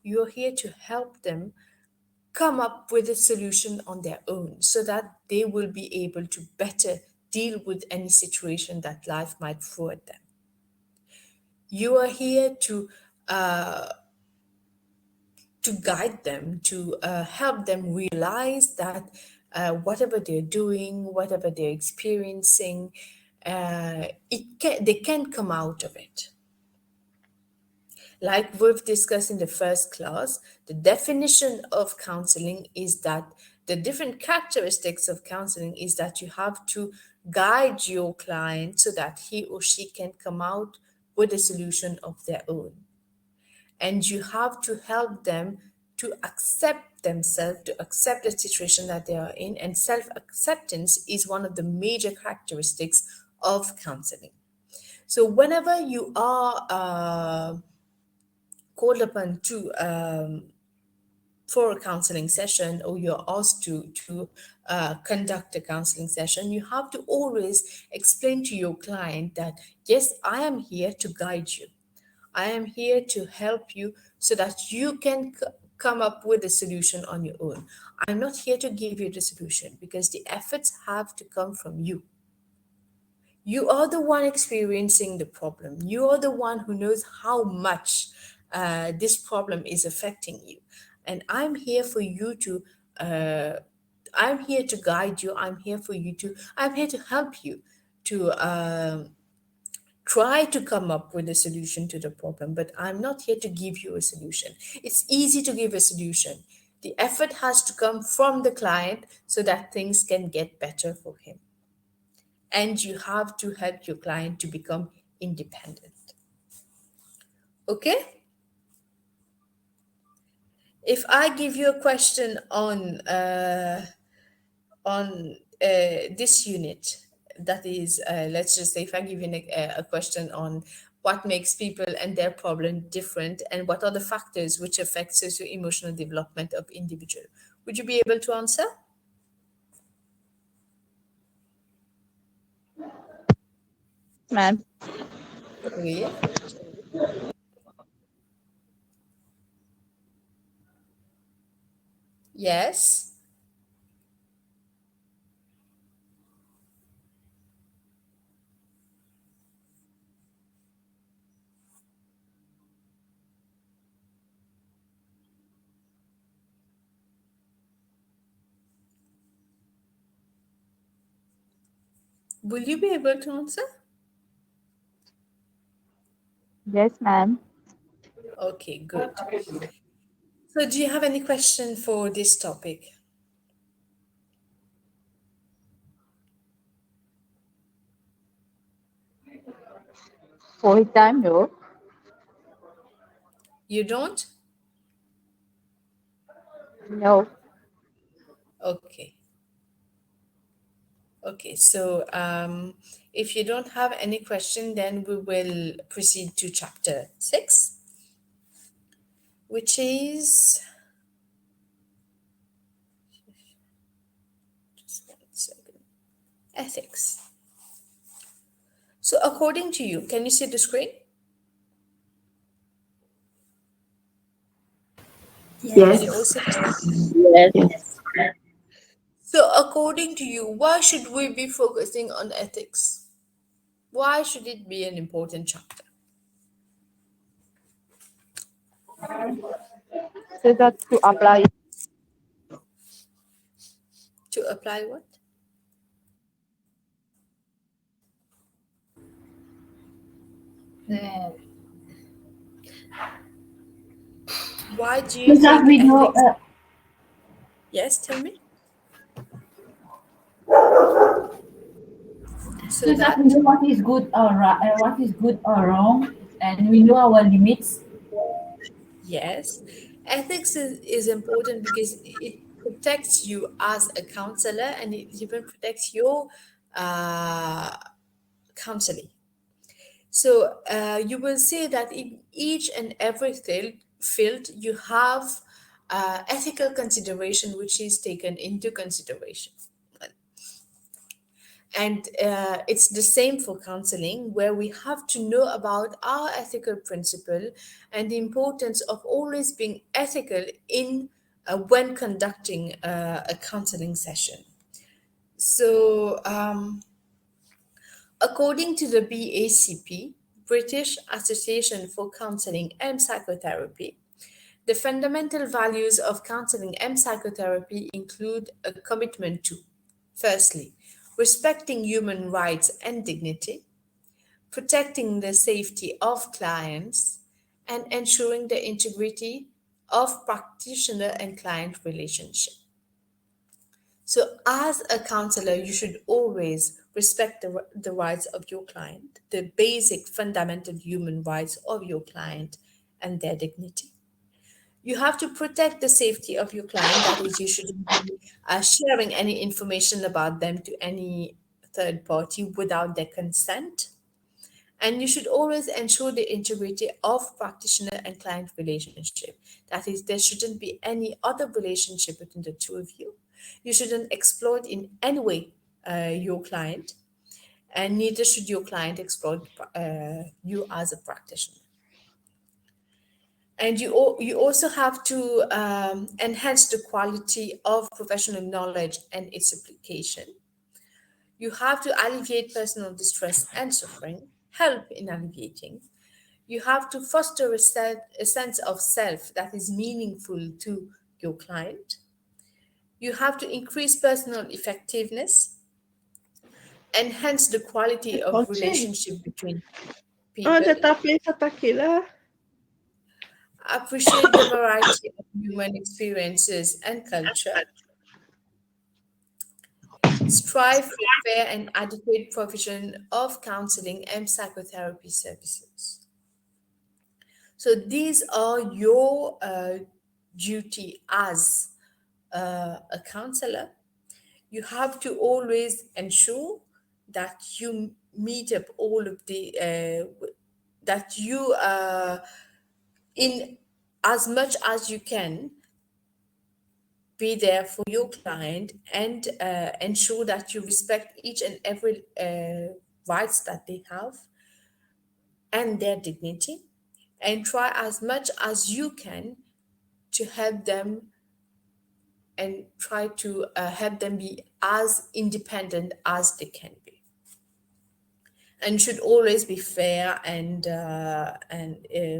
A: You are here to help them come up with a solution on their own so that they will be able to better deal with any situation that life might throw at them. You are here uh, to guide them, to help them realize that whatever they're doing, whatever they're experiencing, they can come out of it. Like we've discussed in the first class, the definition of counseling is that the different characteristics of counseling is that you have to guide your client so that he or she can come out with a solution of their own. And you have to help them to accept themselves, to accept the situation that they are in. And self-acceptance is one of the major characteristics of counseling. So whenever you are called upon to for a counseling session, or you're asked to conduct a counseling session, you have to always explain to your client that yes, I am here to guide you. I am here to help you so that you can come up with a solution on your own. I'm not here to give you the solution because the efforts have to come from you. You are the one experiencing the problem. You are the one who knows how much this problem is affecting you. And I'm here for you to, I'm here to guide you. I'm here to help you to try to come up with a solution to the problem, but I'm not here to give you a solution. It's easy to give a solution. The effort has to come from the client so that things can get better for him. And you have to help your client to become independent. Okay? If I give you a question on this unit, that is, let's just say, if I give you a question on what makes people and their problem different, and what are the factors which affect socio-emotional development of individual, would you be able to answer?
B: Ma'am.
A: Oui. Yes. Will you be able to answer?
B: Yes, ma'am.
A: Okay, good. So do you have any question for this topic?
B: Full time, no.
A: You don't?
B: No.
A: Okay. Okay, so if you don't have any question, then we will proceed to chapter 6, which is, just 1 second, ethics. So according to you, can you see the screen? Can you all
D: Yes.
A: see the screen?
C: Yes.
D: Yes.
A: So according to you, why should we be focusing on ethics? Why should it be an important chapter?
B: So that to apply
A: To apply what?
E: Uh,
A: Why do you
F: So that
A: think
F: we know,
A: ethics? Yes, tell me. So
F: so that we
A: that,
F: know what is good or what is good or wrong, and we know our limits.
A: yes, ethics is important because it protects you as a counselor, and it even protects your uh, counseling. So you will see that in each and every field you have ethical consideration which is taken into consideration. And it's the same for counseling, where we have to know about our ethical principle and the importance of always being ethical in when conducting a counseling session. So, according to the BACP, British Association for Counseling and Psychotherapy, the fundamental values of counseling and psychotherapy include a commitment to, firstly, respecting human rights and dignity, protecting the safety of clients, and ensuring the integrity of practitioner and client relationship. So, as a counselor, you should always respect the rights of your client, the basic fundamental human rights of your client, and their dignity. You have to protect the safety of your client. That is, you shouldn't be sharing any information about them to any third party without their consent. And you should always ensure the integrity of practitioner and client relationship. That is, there shouldn't be any other relationship between the two of you. You shouldn't exploit in any way your client, and neither should your client exploit you as a practitioner. And you also have to enhance the quality of professional knowledge and its application. You have to alleviate personal distress and suffering, help in alleviating. You have to foster a sense of self that is meaningful to your client. You have to increase personal effectiveness, enhance the quality of
G: Coaching.
A: relationship between
G: Oh,
A: people,
G: tetapi sa takila.
A: appreciate the variety of human experiences and culture, strive for fair and adequate provision of counseling and psychotherapy services. So these are your duty as a counselor. You have to always ensure that you meet up all of the that you in as much as you can be there for your client and ensure that you respect each and every rights that they have and their dignity, and try as much as you can to help them and try to help them be as independent as they can be, and should always be fair and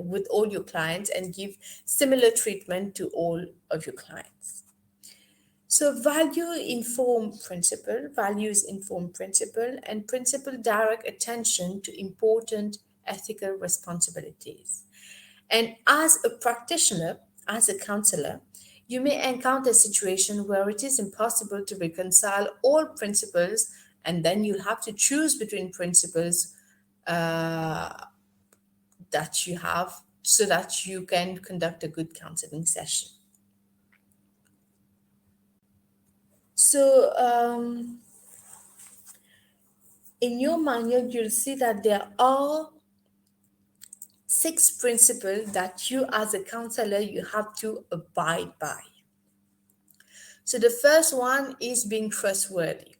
A: with all your clients and give similar treatment to all of your clients. So values inform principle, and principle direct attention to important ethical responsibilities. And as a practitioner, as a counselor, you may encounter a situation where it is impossible to reconcile all principles, and then you'll have to choose between principles uh, that you have so that you can conduct a good counseling session. So in your manual, you'll see that there are 6 principles that you as a counselor you have to abide by. So the first one is being trustworthy.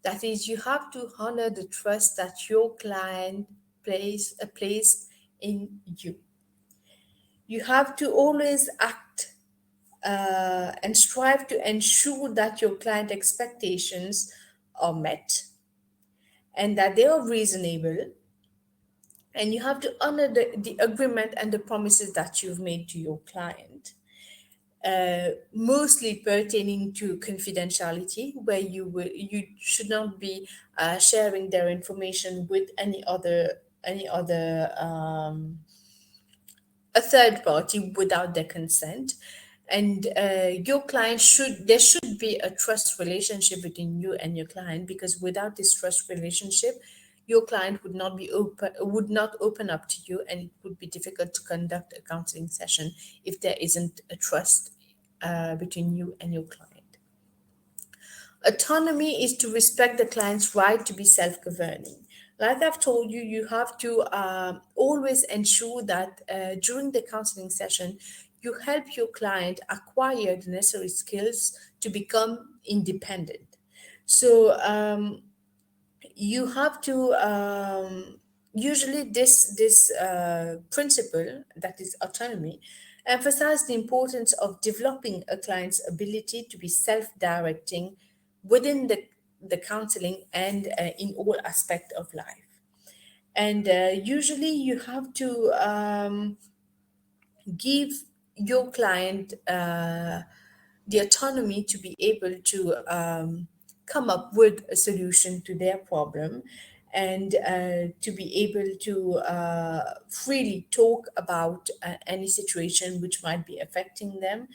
A: That is, you have to honor the trust that your client place in you. You have to always act and strive to ensure that your client expectations are met and that they are reasonable, and you have to honor the agreement and the promises that you've made to your client, mostly pertaining to confidentiality, where you should not be sharing their information with any other a third party without their consent. And your client should there should be a trust relationship between you and your client, because without this trust relationship, your client would not open up to you, and it would be difficult to conduct a counseling session if there isn't a trust between you and your client. Autonomy is to respect the client's right to be self-governing. Like I've told you, you have to always ensure that during the counseling session, you help your client acquire the necessary skills to become independent. So you have to usually this principle, that is autonomy, emphasize the importance of developing a client's ability to be self-directing within the counseling and in all aspect of life. And usually you have to give your client the autonomy to be able to come up with a solution to their problem, and to be able to freely talk about any situation which might be affecting them.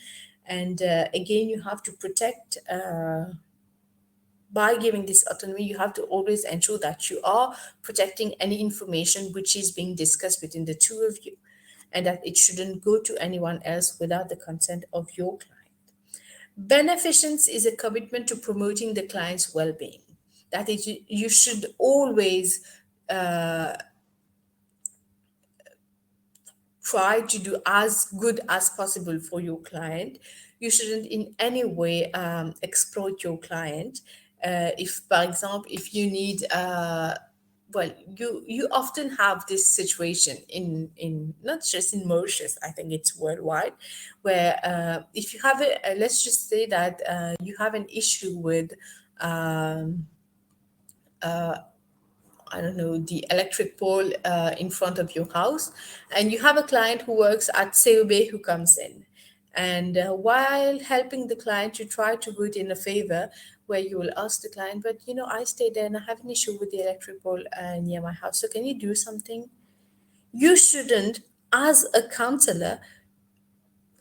A: And again, you have to protect by giving this autonomy, you have to always ensure that you are protecting any information which is being discussed between the two of you, and that it shouldn't go to anyone else without the consent of your client. Beneficence is a commitment to promoting the client's well-being. That is, you should always try to do as good as possible for your client. You shouldn't in any way exploit your client. If, for example, if you need, well, you often have this situation in not just in Mauritius, I think it's worldwide, where if you have a, let's just say that you have an issue with um, I don't know, the electric pole in front of your house, and you have a client who works at COB who comes in. And while helping the client, you try to put in a favor where you will ask the client, but I stay there and I have an issue with the electric pole near my house. So can you do something? You shouldn't, as a counselor,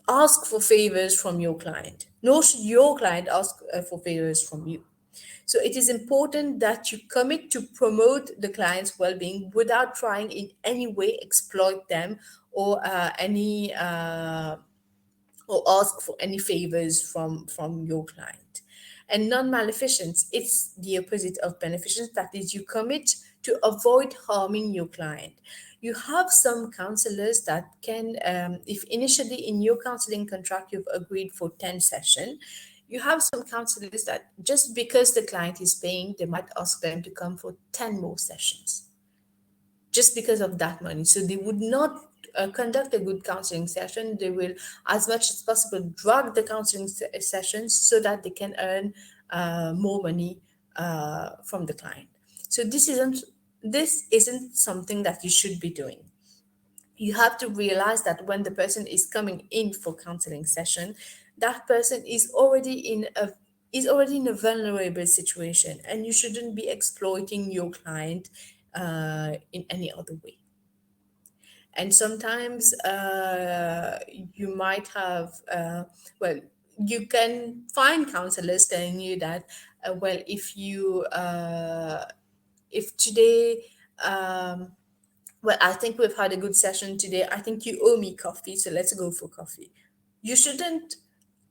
A: ask for favors from your client, nor should your client ask for favors from you. So it is important that you commit to promote the client's well-being without trying in any way exploit them, or or ask for any favors from your client. And non-maleficence, it's the opposite of beneficence. That is, you commit to avoid harming your client. You have some counselors that can, if initially in your counseling contract you've agreed for 10 sessions, you have some counselors that just because the client is paying, they might ask them to come for 10 more sessions just because of that money. So they would not conduct a good counseling session. They will, as much as possible, drug the counseling sessions so that they can earn more money from the client. So this isn't something that you should be doing. You have to realize that when the person is coming in for counseling session, that person is already in a vulnerable situation, and you shouldn't be exploiting your client in any other way. And sometimes you might have, well, you can find counselors telling you that, if today, Well, I think we've had a good session today. I think you owe me coffee, so let's go for coffee. You shouldn't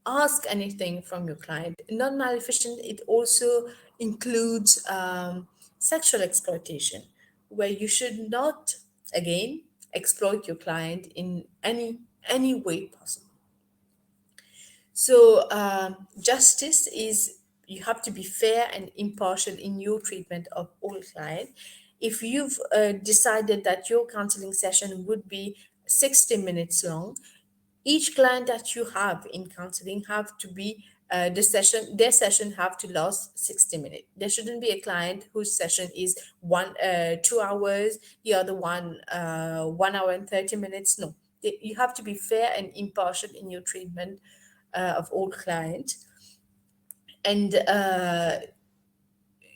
A: ask anything from your client. Non maleficent, it also includes sexual exploitation, where you should not, again, exploit your client in any way possible. So, justice is you have to be fair and impartial in your treatment of all clients. If you've decided that your counseling session would be 60 minutes long, each client that you have in counseling have to be their session have to last 60 minutes. There shouldn't be a client whose session is 2 hours, the other one 1 hour and 30 minutes. No, you have to be fair and impartial in your treatment of all clients. And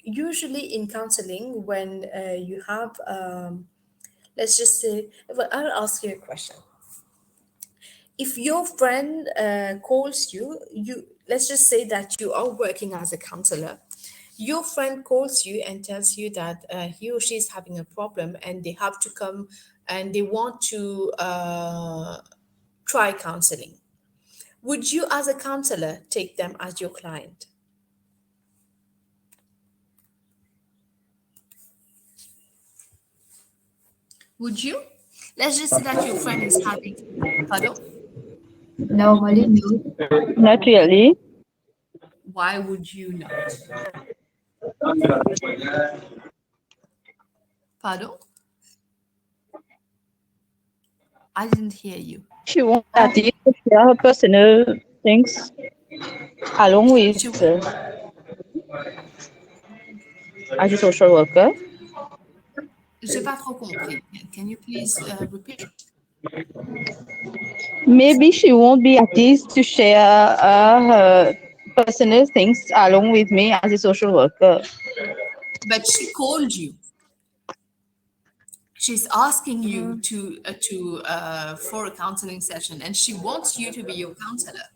A: usually in counseling, when you have let's just say, well, I'll ask you a question. If your friend calls you, let's just say that you are working as a counselor. Your friend calls you and tells you that he or she is having a problem and they have to come and they want to try counseling. Would you, as a counselor, take them as your client? Would you? Let's just say that your friend is having, pardon?
E: Normally, no.
B: Not really.
A: Why would you not? Pardon? I didn't hear you.
B: She won't at least share her personal things along with
A: She,
B: as a social worker.
A: j'ai pas trop compris. Can you please repeat?
B: Maybe she won't be at ease to share her personal things along with me as a social worker.
A: But she called you. She's asking you to for a counseling session, and she wants you to be your counselor.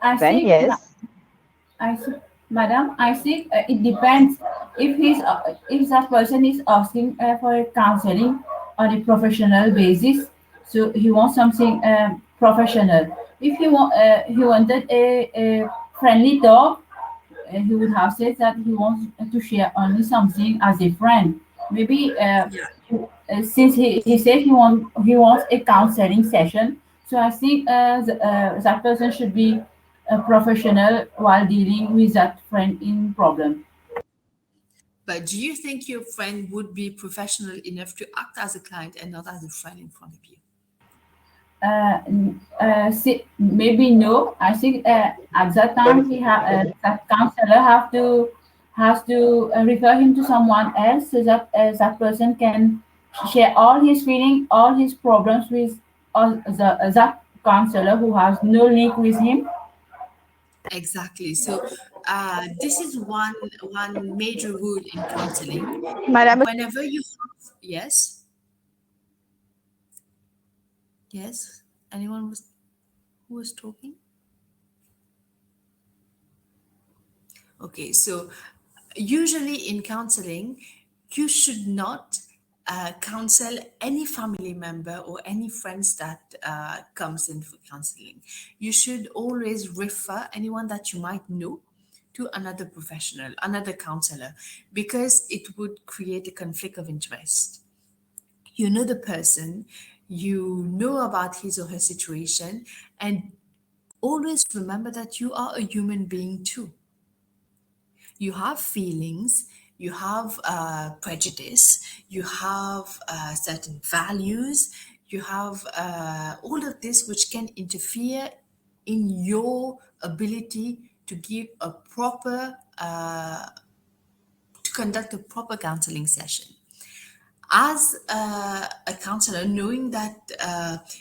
F: I
B: Then
F: think,
B: yes.
F: I see, madam, I think it depends if that person is asking for a counseling on a professional basis. So he wants something professional. If he wanted a friendly talk, he would have said that he wants to share only something as a friend. Maybe
A: Yeah.
F: since he said he wants a counseling session, so I think that person should be a professional while dealing with that friend in problem.
A: But do you think your friend would be professional enough to act as a client and not as a friend in front of you?
F: Maybe no. I think at that time that counselor has to refer him to someone else so that that person can share all his feeling, all his problems with that counselor who has no link with him.
A: Exactly. So this is one major rule in counseling.
B: Madam,
A: Whenever you have, yes, anyone was who was talking? Okay, so usually in counseling, you should not counsel any family member or any friends that comes in for counseling. You should always refer anyone that you might know to another professional, another counselor, because it would create a conflict of interest. You know the person, you know about his or her situation, and always remember that you are a human being too. You have feelings, you have prejudice, you have certain values, you have all of this which can interfere in your ability to give a proper, to conduct a proper counseling session. As a counselor, knowing that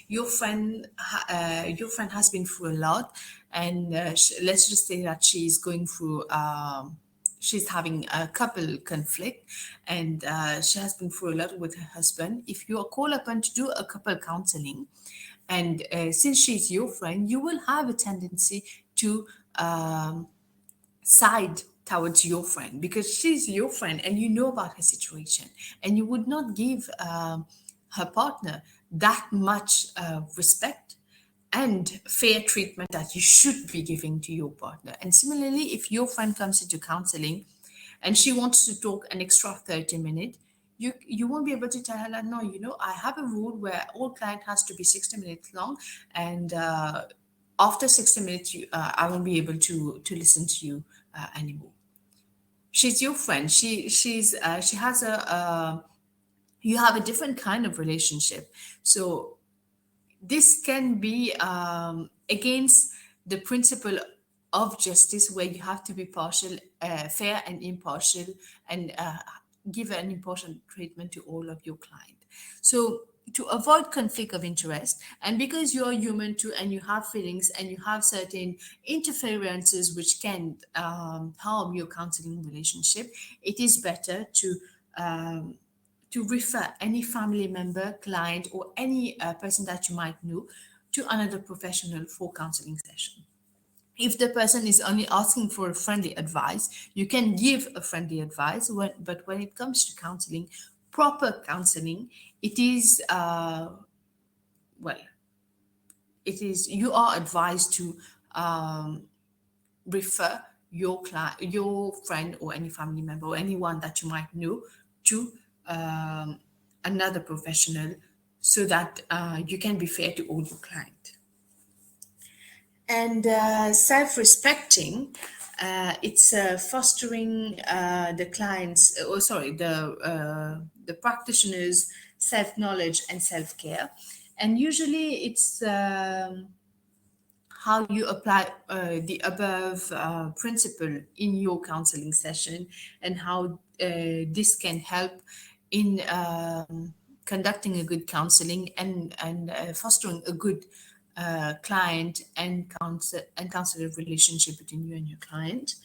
A: your friend has been through a lot, and let's just say that she's going through she's having a couple conflict, and she has been through a lot with her husband. If you are called upon to do a couple counseling, and since she's your friend, you will have a tendency to side towards your friend, because she's your friend and you know about her situation, and you would not give her partner that much respect and fair treatment that you should be giving to your partner. And similarly, if your friend comes into counseling and she wants to talk an extra 30 minutes, you won't be able to tell her that, no, I have a rule where all client has to be 60 minutes long, and after 60 minutes I won't be able to listen to you anymore. She's your friend. She has a you have a different kind of relationship. So this can be against the principle of justice, where you have to be partial, fair and impartial, and give an impartial treatment to all of your client. So to avoid conflict of interest, and because you're human too and you have feelings and you have certain interferences which can harm your counseling relationship, it is better um, to refer any family member, client, or any person that you might know to another professional for counseling session. If the person is only asking for a friendly advice, you can give a friendly advice. But when it comes to counseling, proper counseling, it is well, it is you are advised to um, refer your client, your friend, or any family member, or anyone that you might know to um, another professional, so that you can be fair to all your client. And self-respecting, it's fostering the clients, or sorry, the practitioners' self-knowledge and self-care. And usually it's how you apply the above principle in your counseling session, and how this can help in conducting a good counseling, and fostering a good client and counselor relationship between you and your client.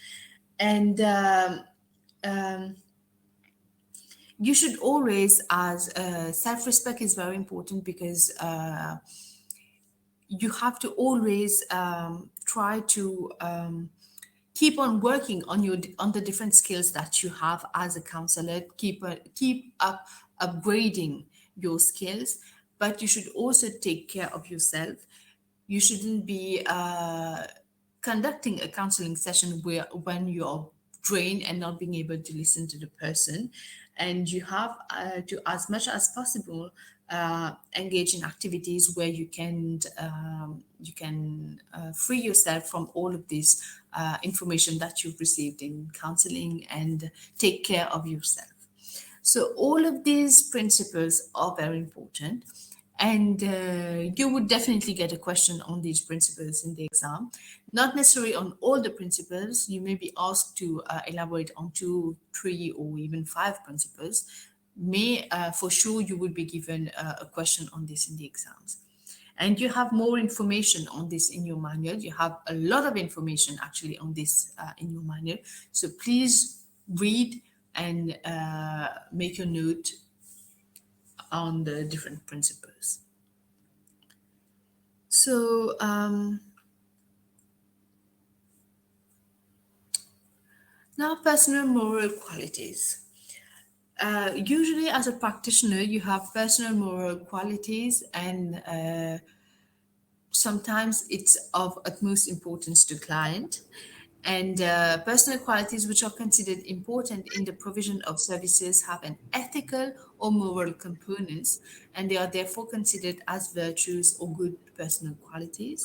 A: And um, you should always, as self-respect is very important, because you have to always try to keep on working on the different skills that you have as a counselor. Keep up upgrading your skills, but you should also take care of yourself. You shouldn't be conducting a counseling session where when you're drained and not being able to listen to the person. And you have to, as much as possible, engage in activities where you can free yourself from all of this information that you've received in counseling, and take care of yourself. So all of these principles are very important, and you would definitely get a question on these principles in the exam. Not necessarily on all the principles. You may be asked to elaborate on 2, 3, or even 5 principles. For sure you would be given a question on this in the exams. And you have more information on this in your manual. You have a lot of information actually on this in your manual. So please read and make your note on the different principles. So now, personal moral qualities. Usually, as a practitioner, you have personal moral qualities, and sometimes it's of utmost importance to client. And personal qualities which are considered important in the provision of services have an ethical or moral components, and they are therefore considered as virtues or good personal qualities.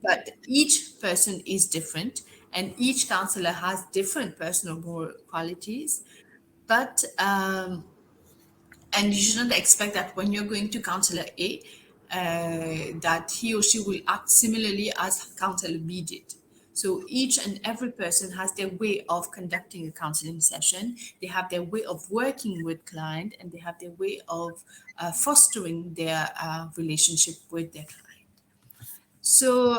A: But each person is different, and each counselor has different personal moral qualities. But and you shouldn't expect that when you're going to counselor A, that he or she will act similarly as counselor B did. So each and every person has their way of conducting a counseling session. They have their way of working with client, and they have their way of fostering their relationship with their client. So,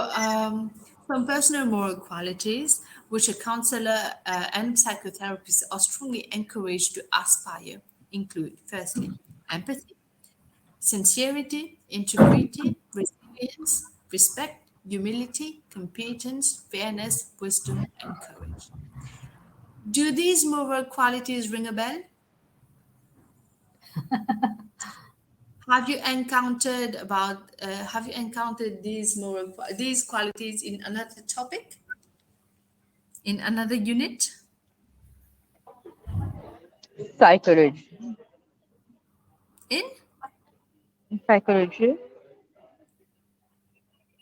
A: some personal moral qualities which a counselor and psychotherapist are strongly encouraged to aspire include: firstly, empathy, sincerity, integrity, resilience, respect, humility, competence, fairness, wisdom, and courage. Do these moral qualities ring a bell? Have you encountered these qualities in another topic, in another unit?
B: Psychology.
A: In
B: Psychology.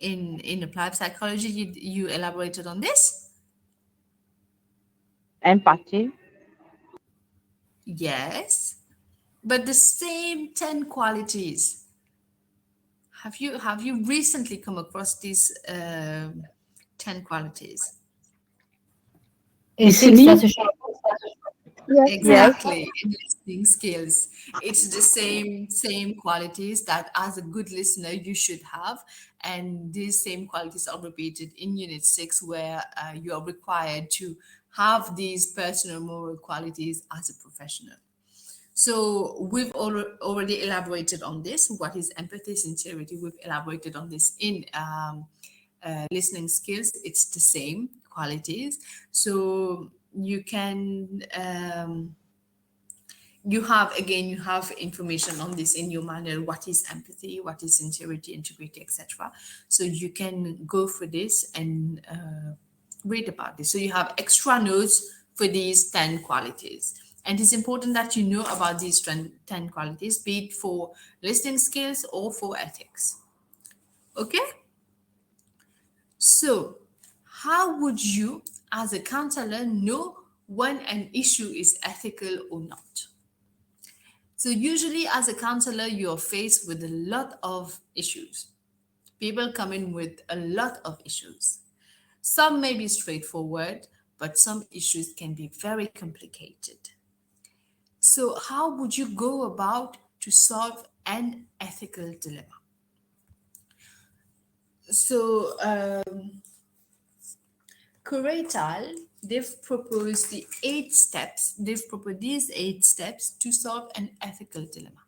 A: in applied psychology, you elaborated on this?
B: Empathy.
A: Yes. But the same 10 qualities, have you recently come across these 10 qualities?
E: Ethics,
D: Listening,
E: that's a short.
B: Yes. Yes.
A: Exactly, in listening skills. It's the same qualities that as a good listener you should have, and these same qualities are repeated in Unit 6, where you are required to have these personal moral qualities as a professional. So we've already elaborated on this. What is empathy, sincerity? We've elaborated on this in listening skills. It's the same qualities. So you have information on this in your manual. What is empathy? What is sincerity, integrity, etc. So you can go for this and read about this. So you have extra notes for these 10 qualities. And it's important that you know about these 10 qualities, be it for listening skills or for ethics. Okay? So, how would you, as a counselor, know when an issue is ethical or not? So, usually, as a counselor, you're faced with a lot of issues. People come in with a lot of issues. Some may be straightforward, but some issues can be very complicated. So, how would you go about to solve an ethical dilemma? So, Kureital, they've proposed these 8 steps to solve an ethical dilemma.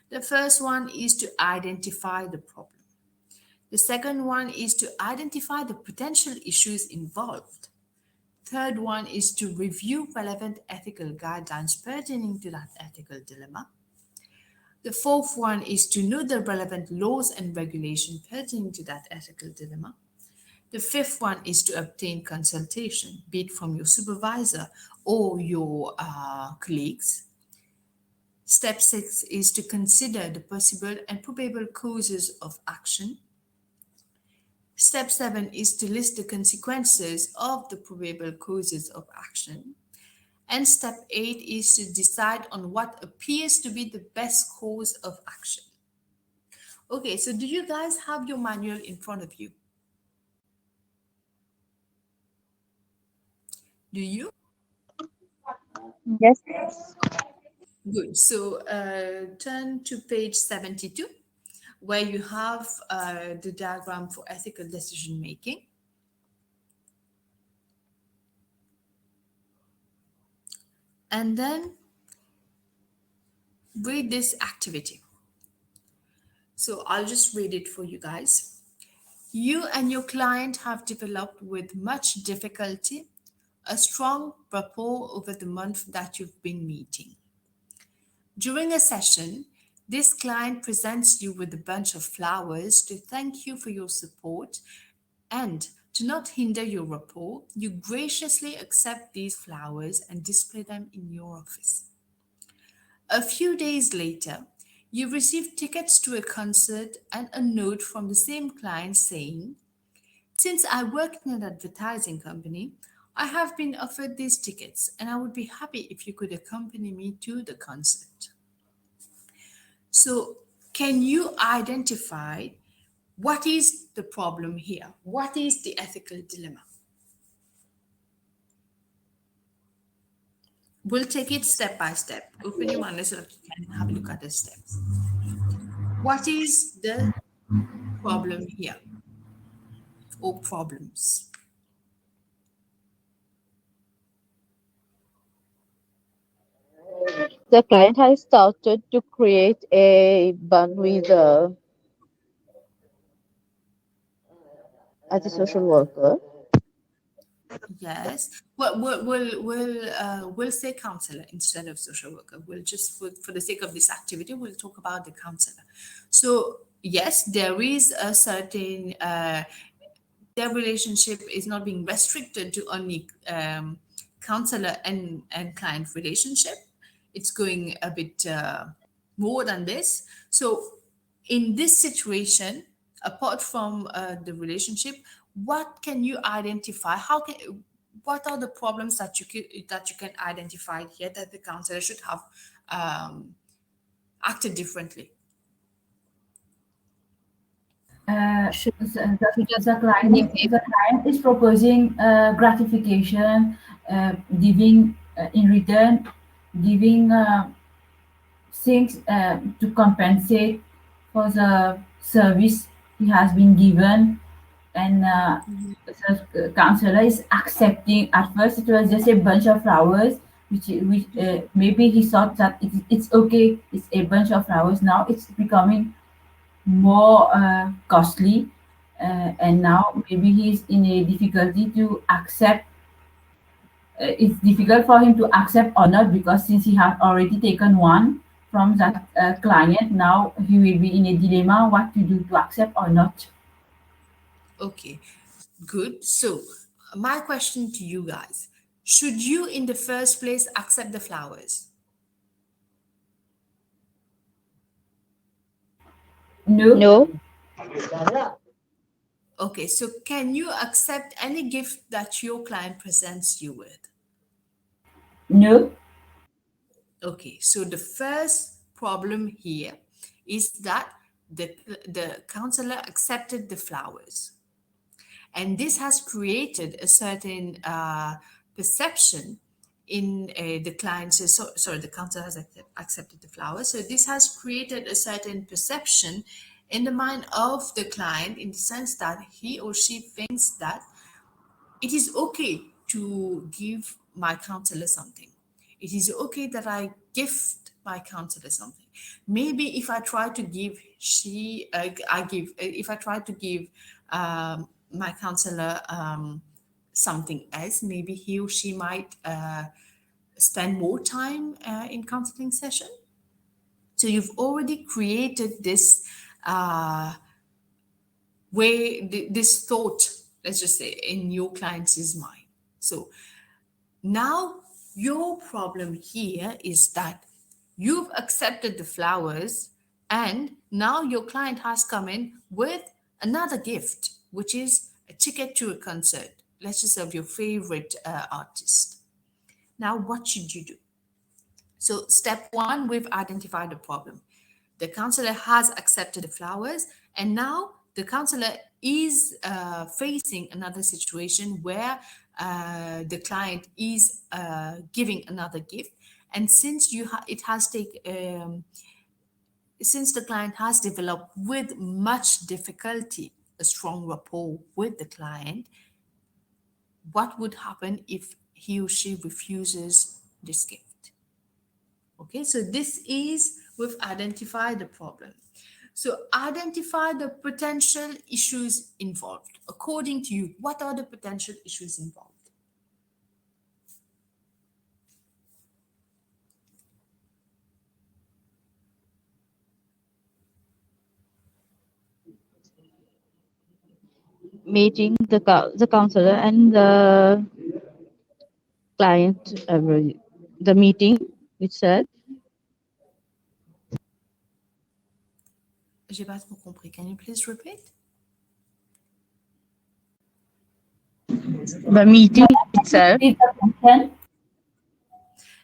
A: The first one is to identify the problem. The second one is to identify the potential issues involved. Third one is to review relevant ethical guidelines pertaining to that ethical dilemma. The fourth one is to know the relevant laws and regulations pertaining to that ethical dilemma. The fifth one is to obtain consultation, be it from your supervisor or your colleagues. Step 6 is to consider the possible and probable causes of action. Step 7 is to list the consequences of the probable causes of action. And step 8 is to decide on what appears to be the best course of action. Okay, so do you guys have your manual in front of you? Do you?
B: Yes.
A: Good. So turn to page 72, where you have the diagram for ethical decision making. And then read this activity. So I'll just read it for you guys. You and your client have developed with much difficulty a strong rapport over the month that you've been meeting. During a session, this client presents you with a bunch of flowers to thank you for your support, and to not hinder your rapport, you graciously accept these flowers and display them in your office. A few days later, you receive tickets to a concert and a note from the same client saying, "Since I work in an advertising company, I have been offered these tickets and I would be happy if you could accompany me to the concert." So, can you identify what is the problem here? What is the ethical dilemma? We'll take it step by step. Open your manual so that you can have a look at the steps. What is the problem here or problems?
B: The client has started to create a bond with as a social worker.
A: Yes. Well, we'll say counselor instead of social worker. We'll just, for the sake of this activity, we'll talk about the counselor. So yes, there is a certain their relationship is not being restricted to only counselor and client relationship. It's going a bit more than this. So in this situation, apart from the relationship, what can you identify? What are the problems that you can identify here that the counselor should have acted differently?
C: Should,
F: The client is proposing gratification, giving in return, giving things to compensate for the service he has been given, and the counselor is accepting. At first, it was just a bunch of flowers, which maybe he thought that it's okay, it's a bunch of flowers. Now it's becoming more costly, and now maybe he's in a difficulty to accept. It's difficult for him to accept or not, because since he has already taken one from that client, now he will be in a dilemma what to do, to accept or not.
A: Okay, good. So, my question to you guys, should you in the first place accept the flowers?
F: No.
B: No.
A: Okay, so can you accept any gift that your client presents you with?
F: No.
A: Okay, so the first problem here is that the counselor accepted the flowers. And this has created a certain perception in the client. Sorry, the counselor has accepted the flowers. So this has created a certain perception in the mind of the client, in the sense that he or she thinks that it is okay to give my counselor something. It is okay that I gift my counselor something. Maybe if I try to give, if I try to give my counselor something else, maybe he or she might spend more time in counseling session. So you've already created this this thought, let's just say, in your client's mind. So now your problem here is that you've accepted the flowers, and now your client has come in with another gift, which is a ticket to a concert, let's just say of your favorite artist. Now what should you do? So step one, we've identified the problem. The counselor has accepted the flowers, and now the counselor is facing another situation where the client is giving another gift. And since it has since the client has developed with much difficulty a strong rapport with the client, what would happen if he or she refuses this gift? Okay, so this is, we've identified the problem. So identify the potential issues involved. According to you, what are the potential issues involved?
B: Meeting the counselor and the client, the meeting itself.
A: J'ai pas trop compris. Can you please repeat?
B: The meeting itself.
F: Read the question.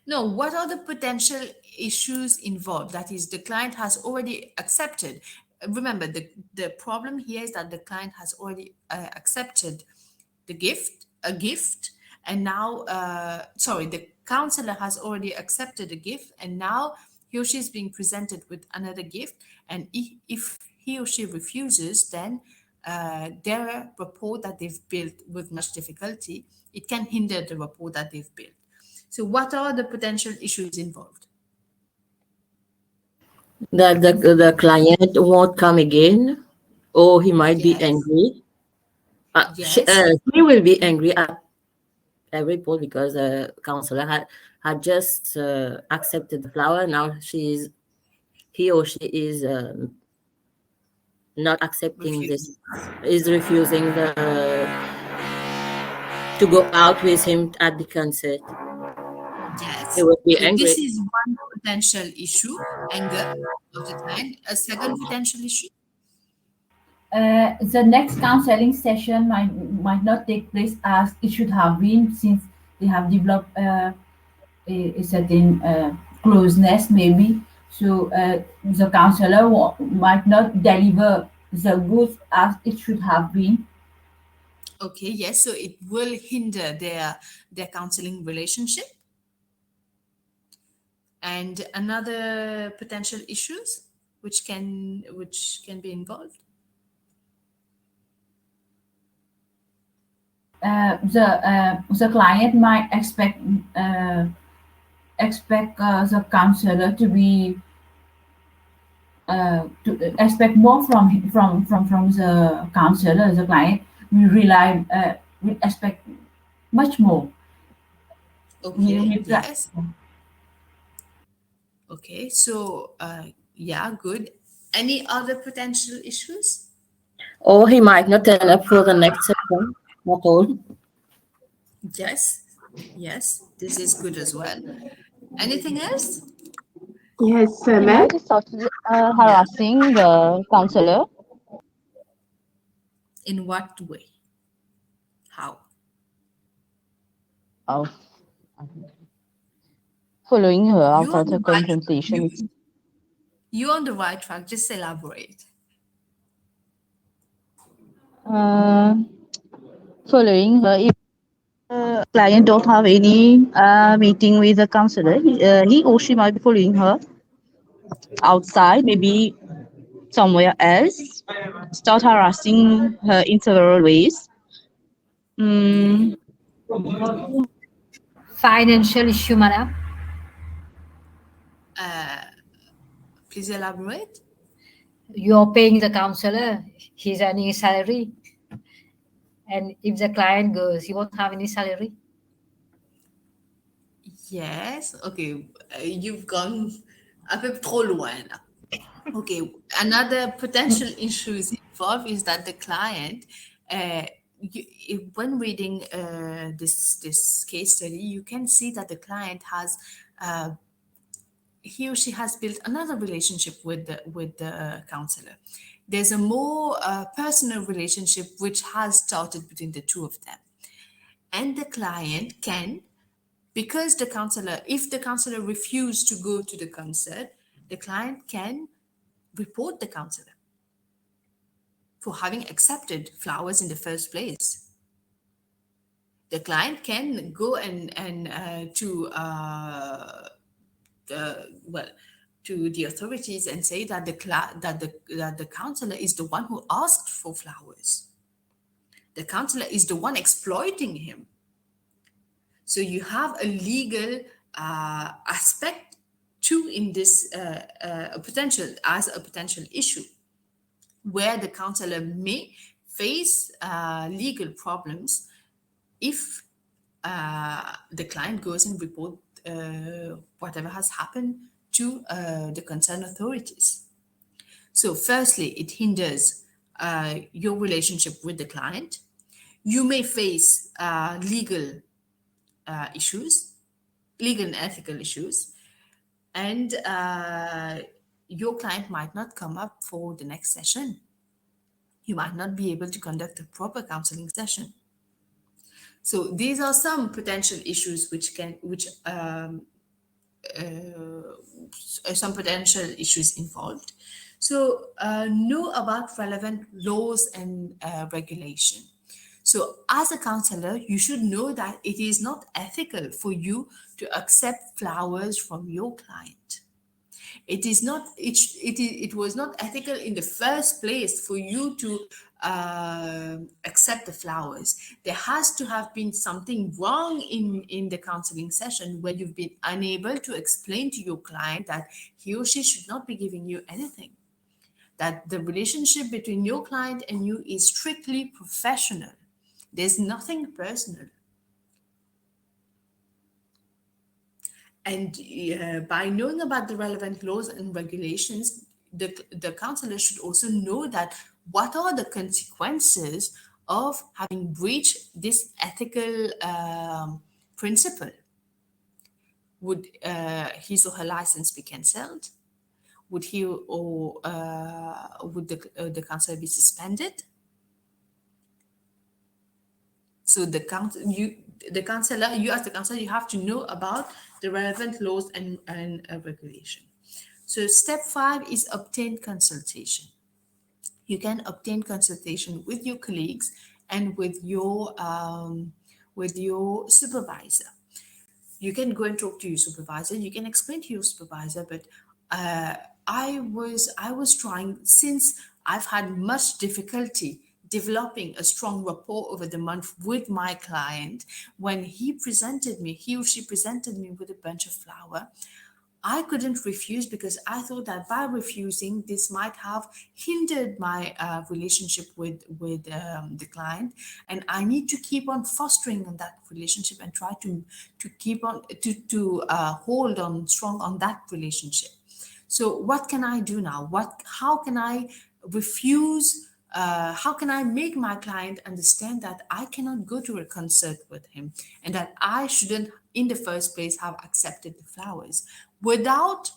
A: No, what are the potential issues involved? That is, the client has already accepted. Remember, the problem here is that the client has already accepted a gift, and now, sorry, the counselor has already accepted a gift, and now he or she is being presented with another gift. And if he or she refuses, then their rapport that they've built with much difficulty, it can hinder the rapport that they've built. So what are the potential issues involved?
C: that the client won't come again, or he might be
A: Yes.
C: angry.
A: Yes.
C: He will be angry at a report because the counselor had just accepted the flower. Now he or she is not accepting this,
A: Refuse.
C: is refusing to go out with him at the concert. He
A: Yes.
C: would be
A: So
C: angry.
A: this is one potential issue, anger of the client. A second potential issue.
F: The next counseling session might not take place as it should have been, since they have developed a certain closeness maybe. So the counselor might not deliver the goods as it should have been.
A: Okay, yes. So it will hinder their counseling relationship. And another potential issues which can be involved.
F: The client might expect the counselor to be to expect more from the counselor. The client will expect much more.
A: Okay,
F: We try.
A: yes. Okay, so yeah, good. Any other potential issues?
C: Or he might not turn up for the next session at all.
A: Yes, yes, this is good as well. Anything else?
G: Yes,
B: He
G: ma'am.
B: might start
A: Yeah.
B: harassing the counselor.
A: In what way? How?
B: Of following her
A: You
B: outside
A: on
B: her
A: the right track.
B: confrontation.
A: You on the right track. Just elaborate.
B: Uh, Following her, if the client don't have any meeting with the counselor, he or she might be following her outside, maybe somewhere else, start harassing her in several ways.
A: Okay.
B: Mm,
E: Financial issue, madam.
A: Please elaborate.
E: You're paying the counselor, he's earning his salary. And if the client goes, he won't have any salary.
A: Yes. Okay. You've gone un peu trop loin là. Okay. Another potential issues involved is that the client, uh, when reading this case study, you can see that the client has he or she has built another relationship with the counselor. There's a more personal relationship which has started between the two of them, and the client can, because the counselor, if the counselor refused to go to the concert, the client can report the counselor for having accepted flowers in the first place. The client can go and well, to the authorities and say that the counselor is the one who asked for flowers. The counselor is the one exploiting him. So you have a legal aspect too in this a potential issue, where the counselor may face legal problems if the client goes and report whatever has happened to the concerned authorities. So, firstly, it hinders your relationship with the client. You may face legal issues, legal and ethical issues, and your client might not come up for the next session. You might not be able to conduct a proper counseling session. So these are some potential issues some potential issues involved. So know about relevant laws and regulation. So as a counselor, you should know that it is not ethical for you to accept flowers from your client. It was not ethical in the first place for you to accept the flowers. There has to have been something wrong in the counseling session where you've been unable to explain to your client that he or she should not be giving you anything, that the relationship between your client and you is strictly professional. There's nothing personal. And by knowing about the relevant laws and regulations, the counselor should also know that what are the consequences of having breached this ethical principle. Would his or her license be cancelled? Would he or would the counselor be suspended? So the counselor, you as the counselor, you have to know about the relevant laws and regulation. So step 5 is obtain consultation. You can obtain consultation with your colleagues and with your supervisor. You can go and talk to your supervisor. You can explain to your supervisor, but I was trying, since I've had much difficulty developing a strong rapport over the month with my client. When he or she presented me with a bunch of flower, I couldn't refuse because I thought that by refusing, this might have hindered my relationship with the client, and I need to keep on fostering on that relationship and try to keep on to hold on strong on that relationship. So what can I do now? How can I refuse? How can I make my client understand that I cannot go to a concert with him and that I shouldn't, in the first place, have accepted the flowers without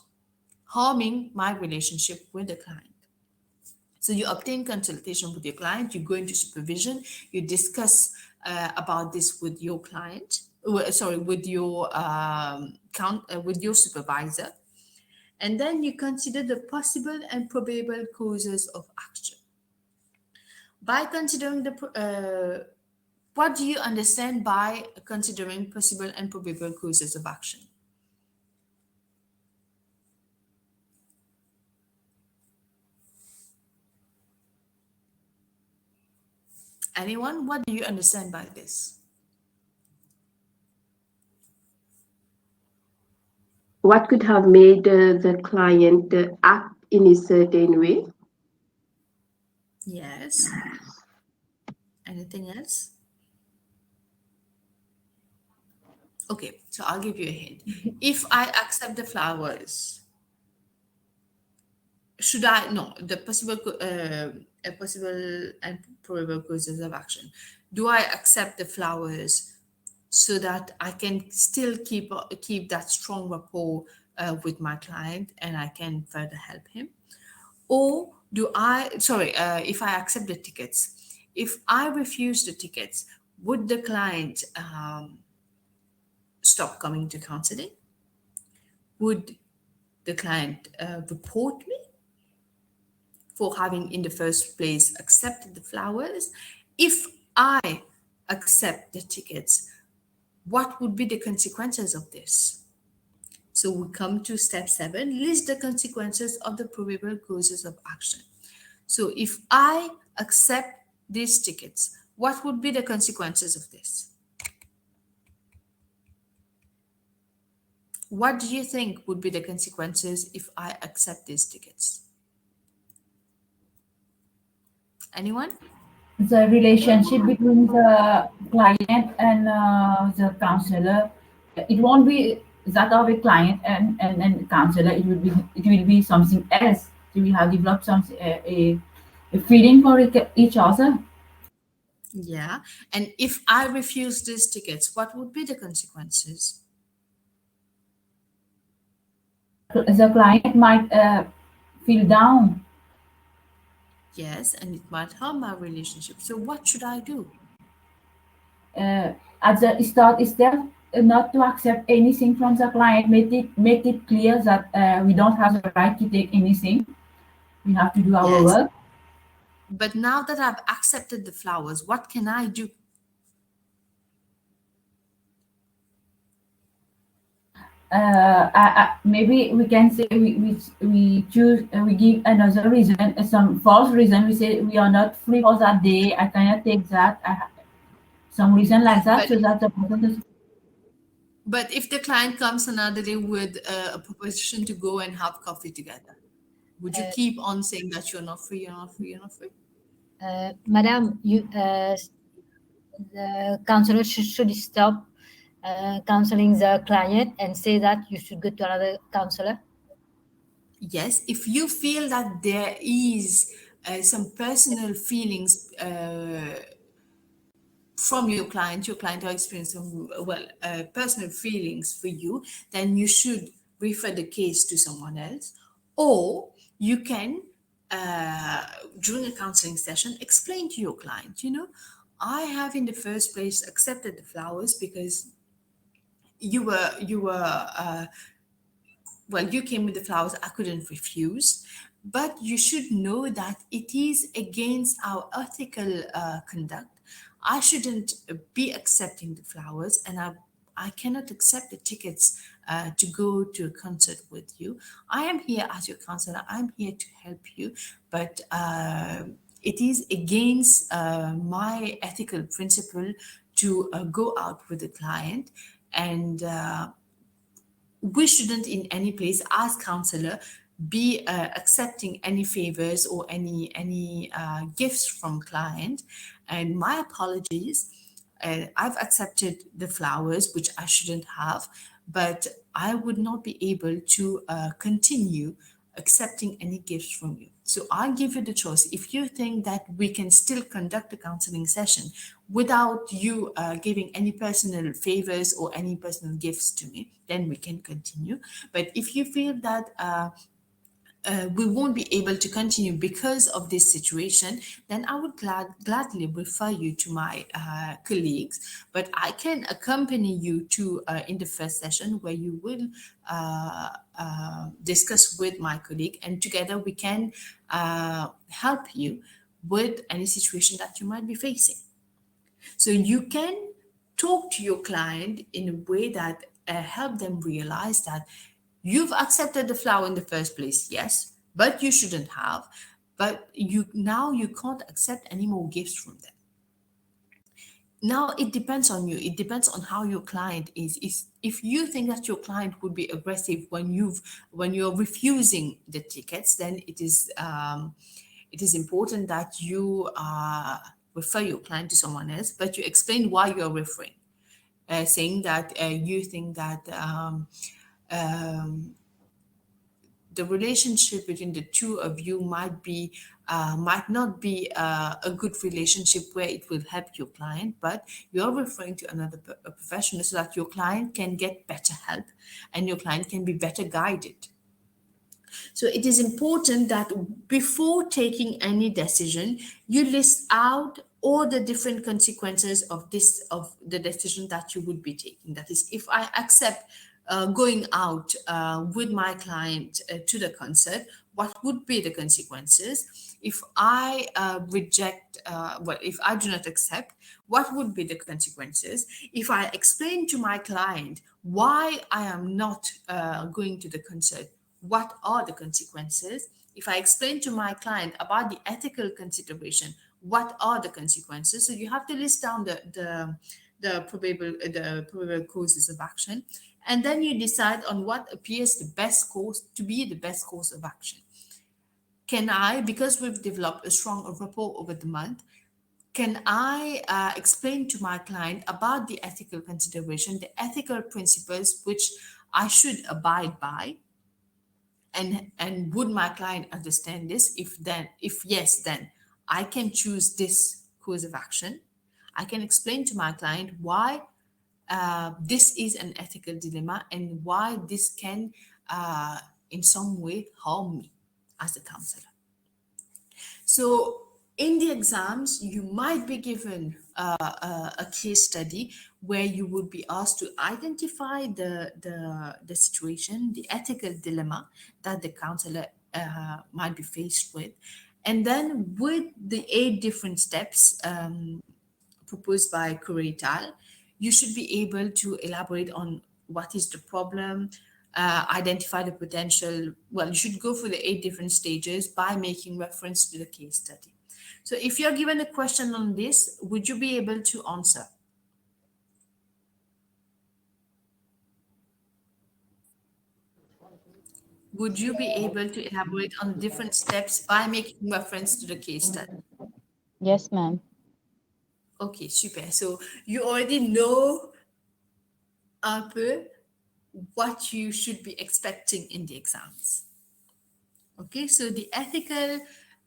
A: harming my relationship with the client? So you obtain consultation with your client, you go into supervision, you discuss about this with your client, with your supervisor, and then you consider the possible and probable causes of action. By considering what do you understand by considering possible and probable causes of action? Anyone, what do you understand by this?
G: What could have made the client act in a certain way?
A: Yes. Anything else? Okay, so I'll give you a hint. If I accept the flowers, should I, no, the possible and probable causes of action. Do I accept the flowers so that I can still keep that strong rapport with my client and I can further help him? Or if I accept the tickets, if I refuse the tickets, would the client stop coming to counseling? Would the client report me for having in the first place accepted the flowers? If I accept the tickets, what would be the consequences of this? So we come to step 7, list the consequences of the probable causes of action. So if I accept these tickets, what would be the consequences of this? What do you think would be the consequences if I accept these tickets? Anyone?
F: The relationship between the client and the counselor, it won't be that of a client and counselor. It will be something else. You will have developed something a feeling for each other.
A: Yeah. And if I refuse these tickets, what would be the consequences?
F: The client might feel down.
A: Yes, and it might harm our relationship. So what should I do?
F: At the start itself, not to accept anything from the client. Make it clear that we don't have the right to take anything. We have to do our
A: Yes.
F: work.
A: But now that I've accepted the flowers, what can I do?
F: Maybe we can say we choose we give another reason, some false reason. We say we are not free for that day. I cannot take that. Some reason like that, so that the person is.
A: But if the client comes another day with a proposition to go and have coffee together, would you keep on saying that you're not free, you're not free, you're not free?
E: Madam, the counselor should stop counseling the client and say that you should go to another counselor?
A: Yes, if you feel that there is some personal feelings from your client are experiencing some, well, personal feelings for you, then you should refer the case to someone else. Or you can, uh, during a counseling session, explain to your client, I have in the first place accepted the flowers because you were well, you came with the flowers, I couldn't refuse. But you should know that it is against our ethical conduct. I shouldn't be accepting the flowers, and I cannot accept the tickets to go to a concert with you. I am here as your counselor, I'm here to help you, but it is against my ethical principle to go out with a client. And we shouldn't in any place as counselor be accepting any favors or any gifts from client. And my apologies, I've accepted the flowers which I shouldn't have, but I would not be able to continue accepting any gifts from you. So I give you the choice. If you think that we can still conduct a counseling session without you giving any personal favors or any personal gifts to me, then we can continue. But if you feel that we won't be able to continue because of this situation, then I would gladly refer you to my colleagues. But I can accompany you to in the first session where you will discuss with my colleague, and together we can help you with any situation that you might be facing. So you can talk to your client in a way that help them realize that you've accepted the flower in the first place, yes, but you shouldn't have. But you can't accept any more gifts from them. Now it depends on you. It depends on how your client is. If you think that your client would be aggressive when you're refusing the tickets, then it is important that you refer your client to someone else, but you explain why you're referring, saying that you think that um, the relationship between the two of you might not be a good relationship where it will help your client, but you're referring to another a professional so that your client can get better help and your client can be better guided. So it is important that before taking any decision, you list out all the different consequences of the decision that you would be taking. That is, if I accept going out with my client to the concert, what would be the consequences? If I if I do not accept, what would be the consequences? If I explain to my client why I am not going to the concert, what are the consequences? If I explain to my client about the ethical consideration, what are the consequences? So you have to list down the probable causes of action, and then you decide on what appears the best course to be the best course of action. Can I, because we've developed a strong rapport over the month, can I explain to my client about the ethical consideration, the ethical principles which I should abide by? And would my client understand this? If yes, then I can choose this course of action. I can explain to my client why this is an ethical dilemma and why this can in some way harm me as a counselor. So in the exams, you might be given a case study where you would be asked to identify the situation, the ethical dilemma that the counselor might be faced with. And then with the 8 different steps proposed by Curatal, you should be able to elaborate on what is the problem, identify the potential. Well, you should go for the 8 different stages by making reference to the case study. So if you're given a question on this, would you be able to answer? Would you be able to elaborate on different steps by making reference to the case study?
B: Yes, ma'am.
A: Okay, super. So you already know un peu what you should be expecting in the exams. Okay, so the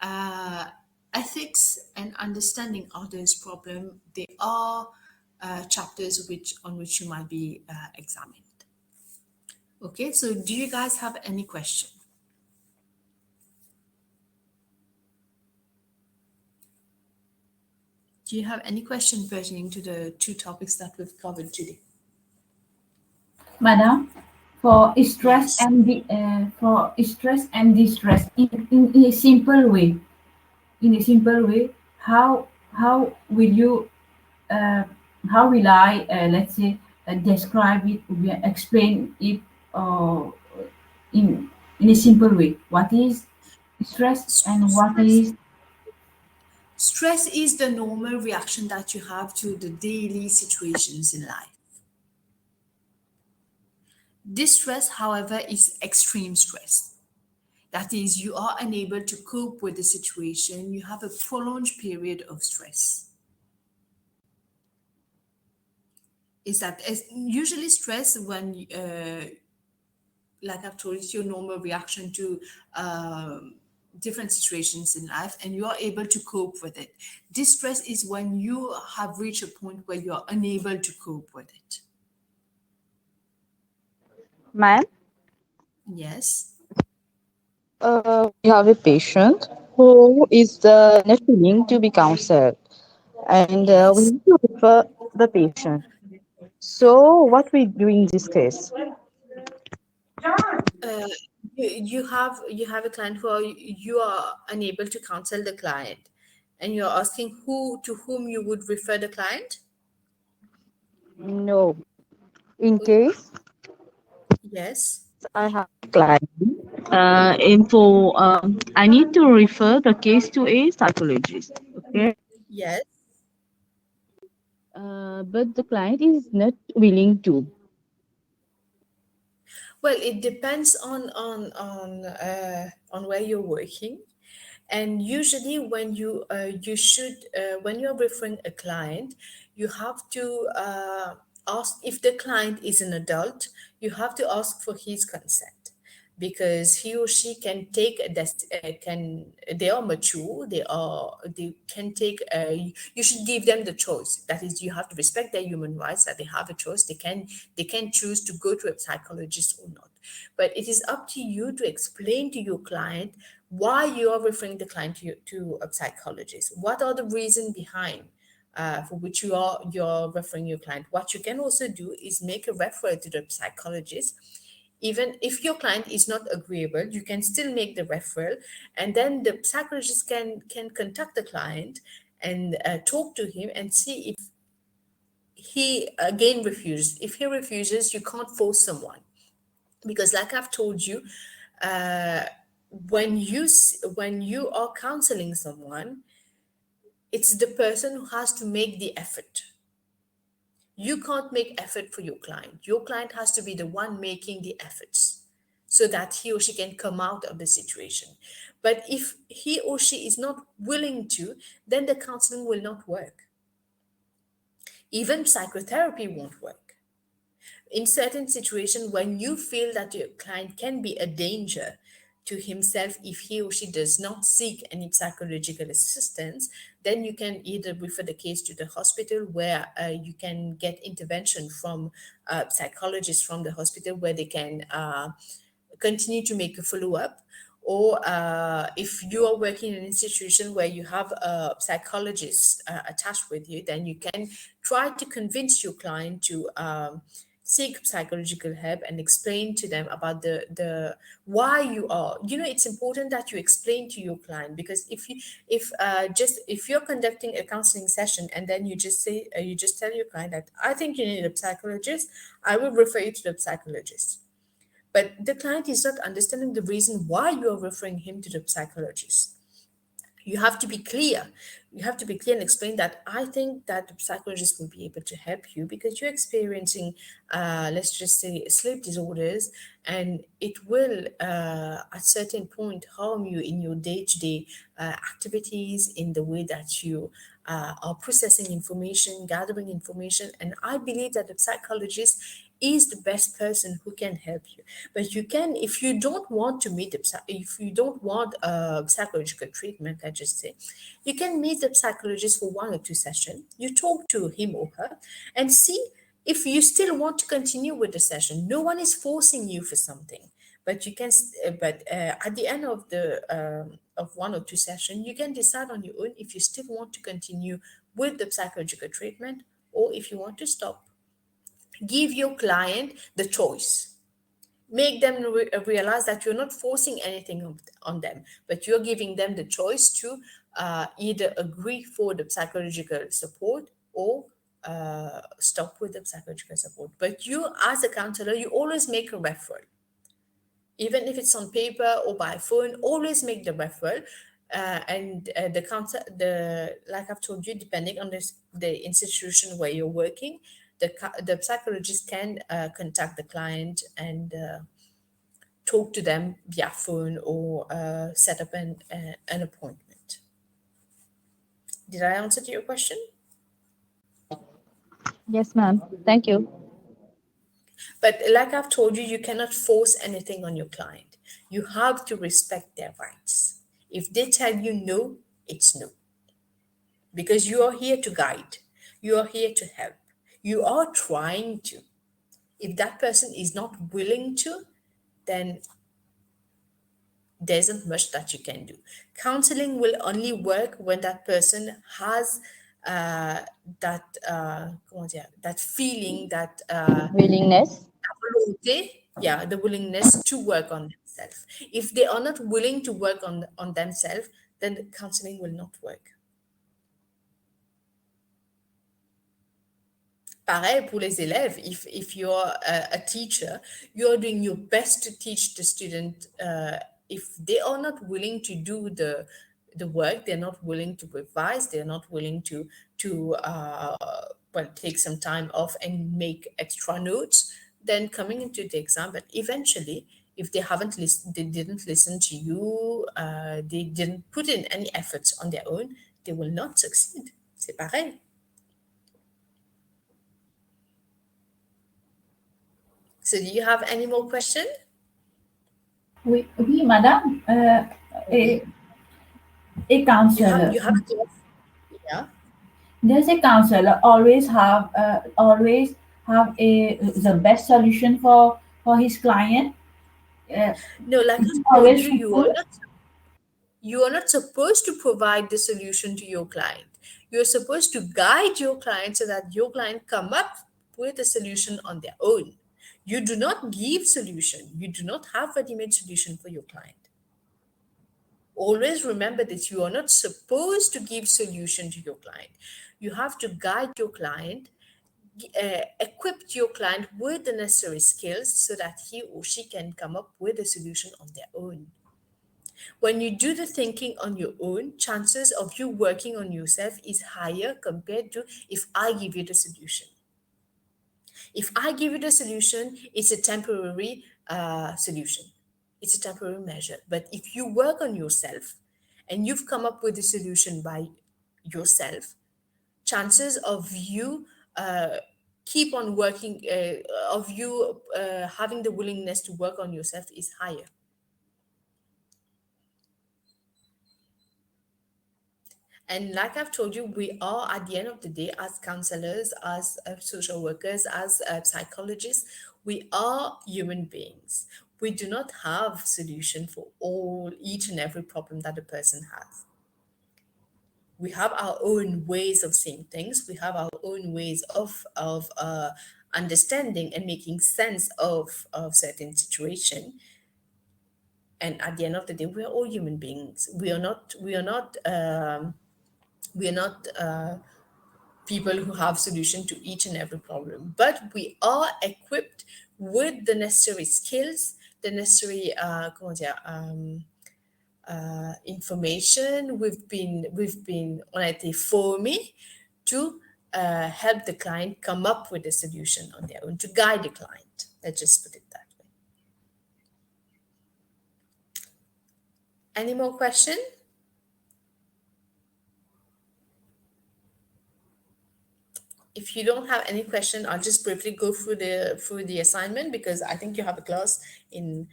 A: uh, ethics and understanding others' problem, they are chapters on which you might be examined. Okay, so do you guys have any question? Do you have any question pertaining to the two topics that we've covered today?
F: Madam, for stress
A: Yes.
F: and distress in a simple way, how will you uh, how will I let's say describe it, explain it uh, in a simple way? What is stress and what
A: Stress.
F: is
A: Stress is the normal reaction that you have to the daily situations in life. Distress, however, is extreme stress. That is, you are unable to cope with the situation. You have a prolonged period of stress. Is that usually stress when, like I've told you, it's your normal reaction to different situations in life, and you are able to cope with it. Distress is when you have reached a point where you are unable to cope with it.
B: Ma'am,
A: Yes.
B: we have a patient who is not willing to be counseled, and we
A: Yes.
B: need to refer the patient. So, what we do in this case?
A: uh, you have a client who you are unable to counsel the client, and you're asking who to whom you would refer the client.
B: No. In case
A: Yes.
B: I have a client, I need to refer the case to a psychologist. Okay,
A: Yes.
B: but the client is not willing to.
A: Well, it depends on where you're working, and usually when you should when you're referring a client, you have to ask if the client is an adult. You have to ask for his consent, because he or she can take a can they are mature, they can take you should give them the choice. That is, you have to respect their human rights, that they have a choice. They can choose to go to a psychologist or not, but it is up to you to explain to your client why you are referring the client to a psychologist. What are the reasons behind for which you're referring your client? What you can also do is make a referral to the psychologist. Even if your client is not agreeable, you can still make the referral, and then the psychologist can contact the client and talk to him and see if he again refuses. If he refuses, you can't force someone, because like I've told you, uh, when you are counseling someone, it's the person who has to make the effort. You can't make effort for your client. Your client has to be the one making the efforts so that he or she can come out of the situation. But if he or she is not willing to, then the counseling will not work. Even psychotherapy won't work. In certain situations, when you feel that your client can be a danger to himself if he or she does not seek any psychological assistance, then you can either refer the case to the hospital, where you can get intervention from psychologists from the hospital, where they can continue to make a follow up. Or if you are working in an institution where you have a psychologist attached with you, then you can try to convince your client to seek psychological help and explain to them about the why you are, it's important that you explain to your client, because if you're conducting a counseling session and then you just tell your client that I think you need a psychologist, I will refer you to the psychologist, but the client is not understanding the reason why you are referring him to the psychologist. You have to be clear. You have to be clear and explain that I think that the psychologist will be able to help you because you're experiencing, let's just say, sleep disorders, and it will, at certain point, harm you in your day-to-day activities, in the way that you are processing information, gathering information. And I believe that the psychologist is the best person who can help you. But you can, if you don't want to meet if you don't want psychological treatment, let's just say, you can meet the psychologist for 1 or 2 sessions. You talk to him or her and see if you still want to continue with the session. No one is forcing you for something, but you can. At the end of 1 or 2 sessions, you can decide on your own if you still want to continue with the psychological treatment or if you want to stop. Give your client the choice. Make them realize that you're not forcing anything on them, but you're giving them the choice to either agree for the psychological support or stop with the psychological support. But you, as a counselor, you always make a referral, even if it's on paper or by phone. Always make the referral. And the counsel, the like I've told you, depending on the institution where you're working, the psychologist can contact the client and talk to them via phone or set up an appointment. Did I answer to your question?
B: Yes, ma'am. Thank you.
A: But like I've told you, you cannot force anything on your client. You have to respect their rights. If they tell you no, it's no. Because you are here to guide, you are here to help, you are trying to. If that person is not willing to, then there isn't much that you can do. Counseling will only work when that person has uh, that feeling, that
B: Willingness.
A: volonté, yeah, the willingness to work on themselves. If they are not willing to work on themselves, then the counseling will not work. Pareil pour les élèves. If you're a teacher, you're doing your best to teach the student. If they are not willing to do the work, they're not willing to revise, they're not willing to take some time off and make extra notes, then coming into the exam. But eventually, if they haven't listened, they didn't listen to you, they didn't put in any efforts on their own, they will not succeed. C'est pareil. So do you have any more questions?
F: Oui, oui, madame. A counselor.
A: You have yeah.
F: Does a counselor always have the best solution for his client?
A: No, like I
F: Is it
A: told
F: always
A: you,
F: fruitful?
A: you are not supposed to provide the solution to your client. You're supposed to guide your client so that your client come up with a solution on their own. You do not give solution. You do not have ready-made solution for your client. Always remember that you are not supposed to give solution to your client. You have to guide your client, equip your client with the necessary skills so that he or she can come up with a solution on their own. When you do the thinking on your own, chances of you working on yourself is higher compared to if I give you the solution. If I give you the solution, it's a temporary solution. It's a temporary measure. But if you work on yourself and you've come up with a solution by yourself, chances of you keep on working, of you having the willingness to work on yourself is higher. And like I've told you, we are, at the end of the day, as counselors, as social workers, as psychologists, we are human beings. We do not have solution for each and every problem that a person has. We have our own ways of seeing things. We have our own ways of understanding and making sense of certain situation. And at the end of the day, we are all human beings. We are not people who have solution to each and every problem, but we are equipped with the necessary skills, the necessary information. On a été formés to help the client come up with a solution on their own, to guide the client. Let's just put it that way. Any more question? if you don't have any question, I'll just briefly go through the assignment because I think you have a class in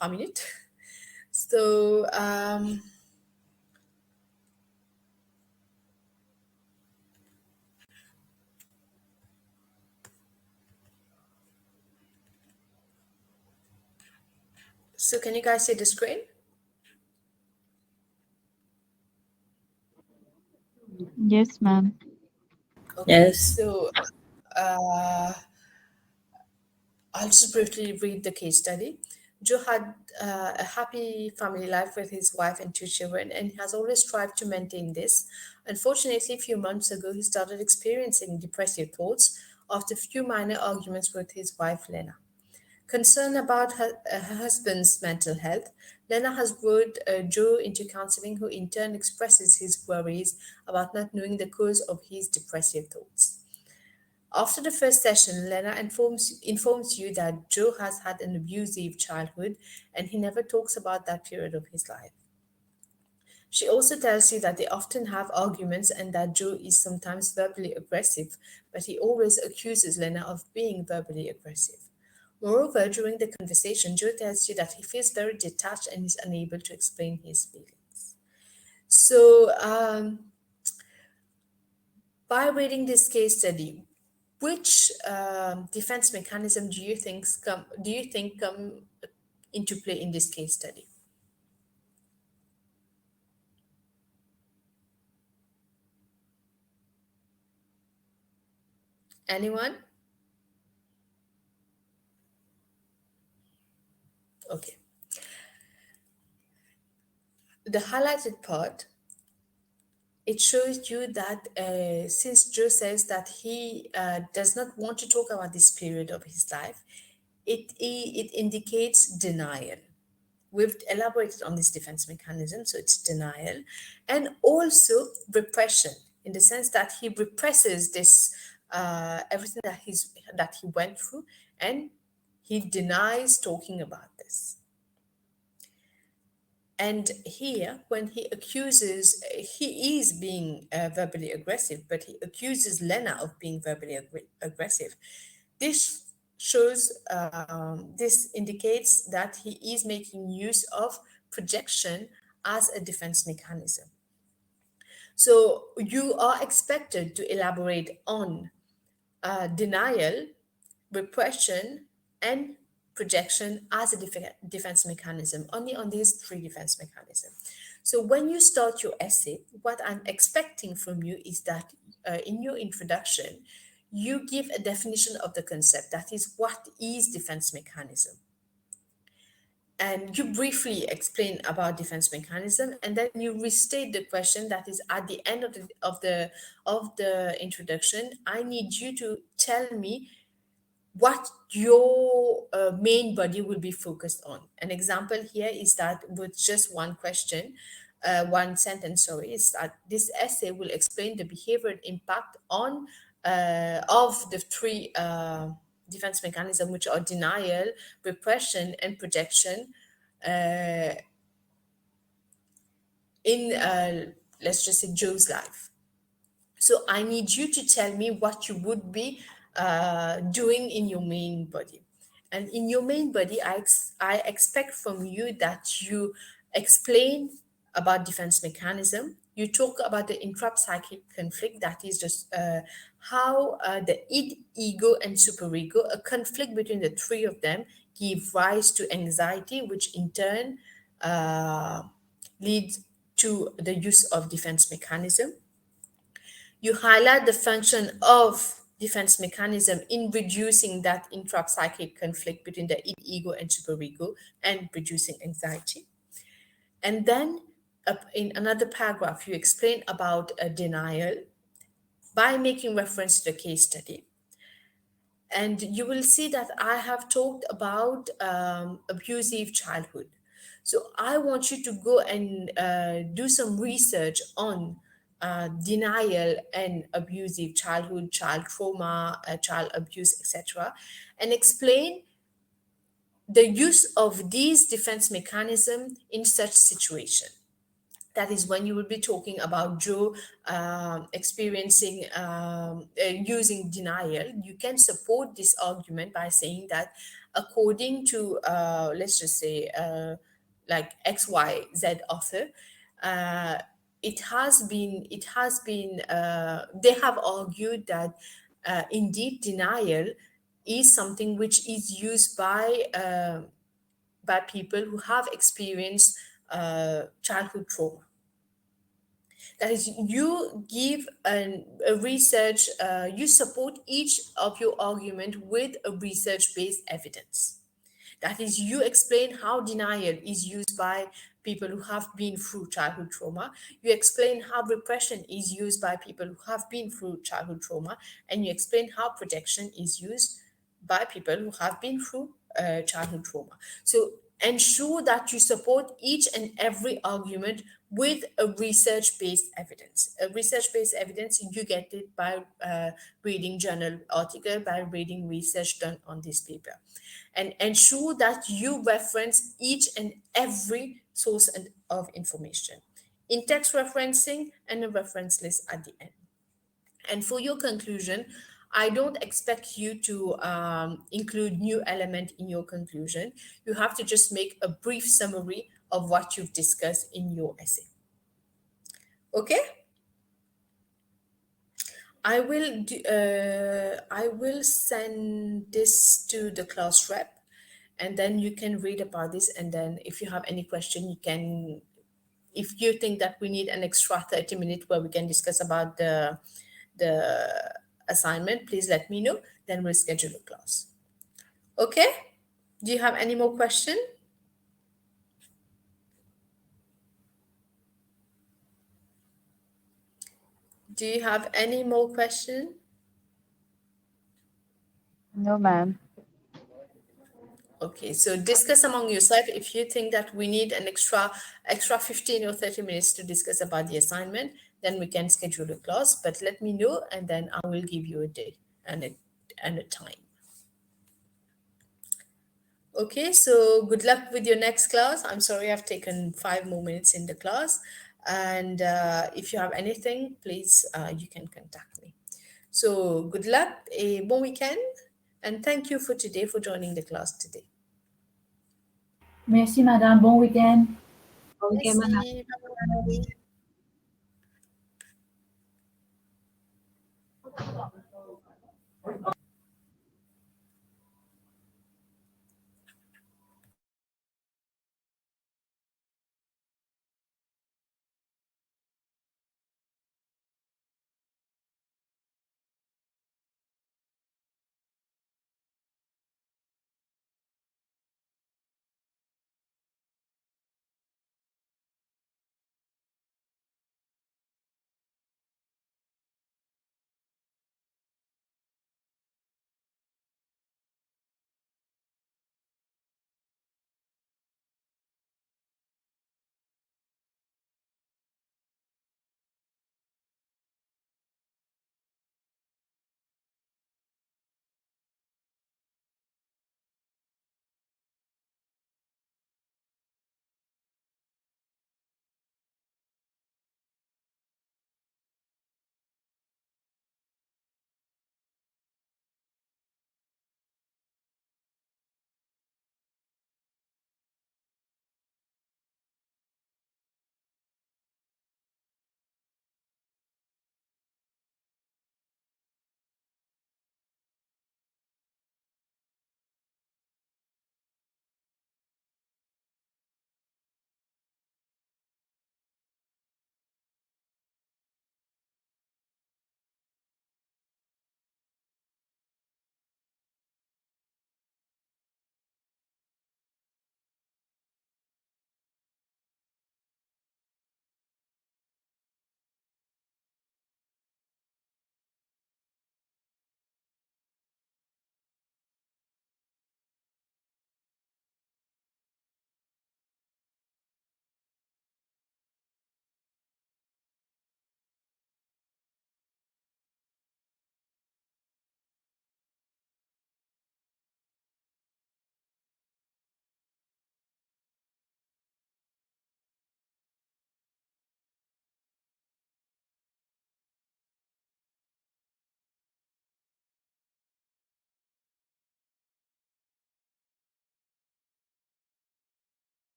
A: 3 minutes. So so can you guys see the screen?
B: Yes, ma'am.
A: Okay,
C: Yes.
A: so I'll just briefly read the case study. Joe had a happy family life with his wife and 2 children, and he has always strived to maintain this. Unfortunately, a few months ago, he started experiencing depressive thoughts after a few minor arguments with his wife, Lena. Concerned about her husband's mental health, Lena has brought Joe into counseling, who in turn expresses his worries about not knowing the cause of his depressive thoughts. After the first session, Lena informs you that Joe has had an abusive childhood and he never talks about that period of his life. She also tells you that they often have arguments and that Joe is sometimes verbally aggressive, but he always accuses Lena of being verbally aggressive. Moreover, during the conversation, Joe tells you that he feels very detached and is unable to explain his feelings. So, by reading this case study, which defense mechanism do you think come into play in this case study? Anyone? Okay. The highlighted part, it shows you that since Joe says that he does not want to talk about this period of his life, it indicates denial. We've elaborated on this defense mechanism, so it's denial, and also repression, in the sense that he represses this everything that he went through, and he denies talking about this. And here, when he is being verbally aggressive, but he accuses Lena of being verbally aggressive. This this indicates that he is making use of projection as a defense mechanism. So you are expected to elaborate on denial, repression, and projection as a defense mechanism, only on these three defense mechanisms. So when you start your essay, what I'm expecting from you is that in your introduction, you give a definition of the concept, that is, what is defense mechanism? And you briefly explain about defense mechanism, and then you restate the question that is at the end of the introduction. I need you to tell me what your main body will be focused on. An example here is that with just one question, one sentence, sorry, is that this essay will explain the behavioral impact on of the three defense mechanisms, which are denial, repression, and projection, in let's just say Joe's life. So I need you to tell me what you would be doing in your main body. And in your main body, I expect from you that you explain about defense mechanism. You talk about the intrapsychic conflict, that is just how the id, ego, and superego, a conflict between the three of them, give rise to anxiety, which in turn leads to the use of defense mechanism. You highlight the function of defense mechanism in reducing that intrapsychic conflict between the ego and superego and reducing anxiety. And then in another paragraph, you explain about a denial by making reference to the case study. And you will see that I have talked about abusive childhood. So I want you to go and do some research on denial and abusive childhood, child trauma, child abuse, etc., and explain the use of these defense mechanisms in such situation. That is when you will be talking about Joe experiencing using denial. You can support this argument by saying that according to let's just say like XYZ author, uh, it has been they have argued that indeed denial is something which is used by people who have experienced childhood trauma. That is, you give a research, you support each of your argument with a research-based evidence. That is, you explain how denial is used by people who have been through childhood trauma. You explain how repression is used by people who have been through childhood trauma. And you explain how protection is used by people who have been through childhood trauma. So ensure that you support each and every argument with a research-based evidence. A research-based evidence, you get it by reading journal article, by reading research done on this paper. And ensure that you reference each and every source of information. In-text referencing and a reference list at the end. And for your conclusion, I don't expect you to include new element in your conclusion. You have to just make a brief summary of what you've discussed in your essay. Okay? I will send this to the class rep, and then you can read about this. And then if you have any question, you can, if you think that we need an extra 30 minutes where we can discuss about the assignment, please let me know. Then we'll schedule a class. Okay? Do you have any more question? Do you have any more question?
B: No, ma'am.
A: Okay, so discuss among yourself. If you think that we need an extra 15 or 30 minutes to discuss about the assignment, then we can schedule a class. But let me know, and then I will give you a day and a time. Okay, so good luck with your next class. I'm sorry I've taken 5 more minutes in the class. And if you have anything, please, you can contact me. So good luck, a bon weekend, and thank you for today for joining the class today.
F: Merci, madame. Bon weekend.
E: Okay, madam.
A: Merci. Bye-bye.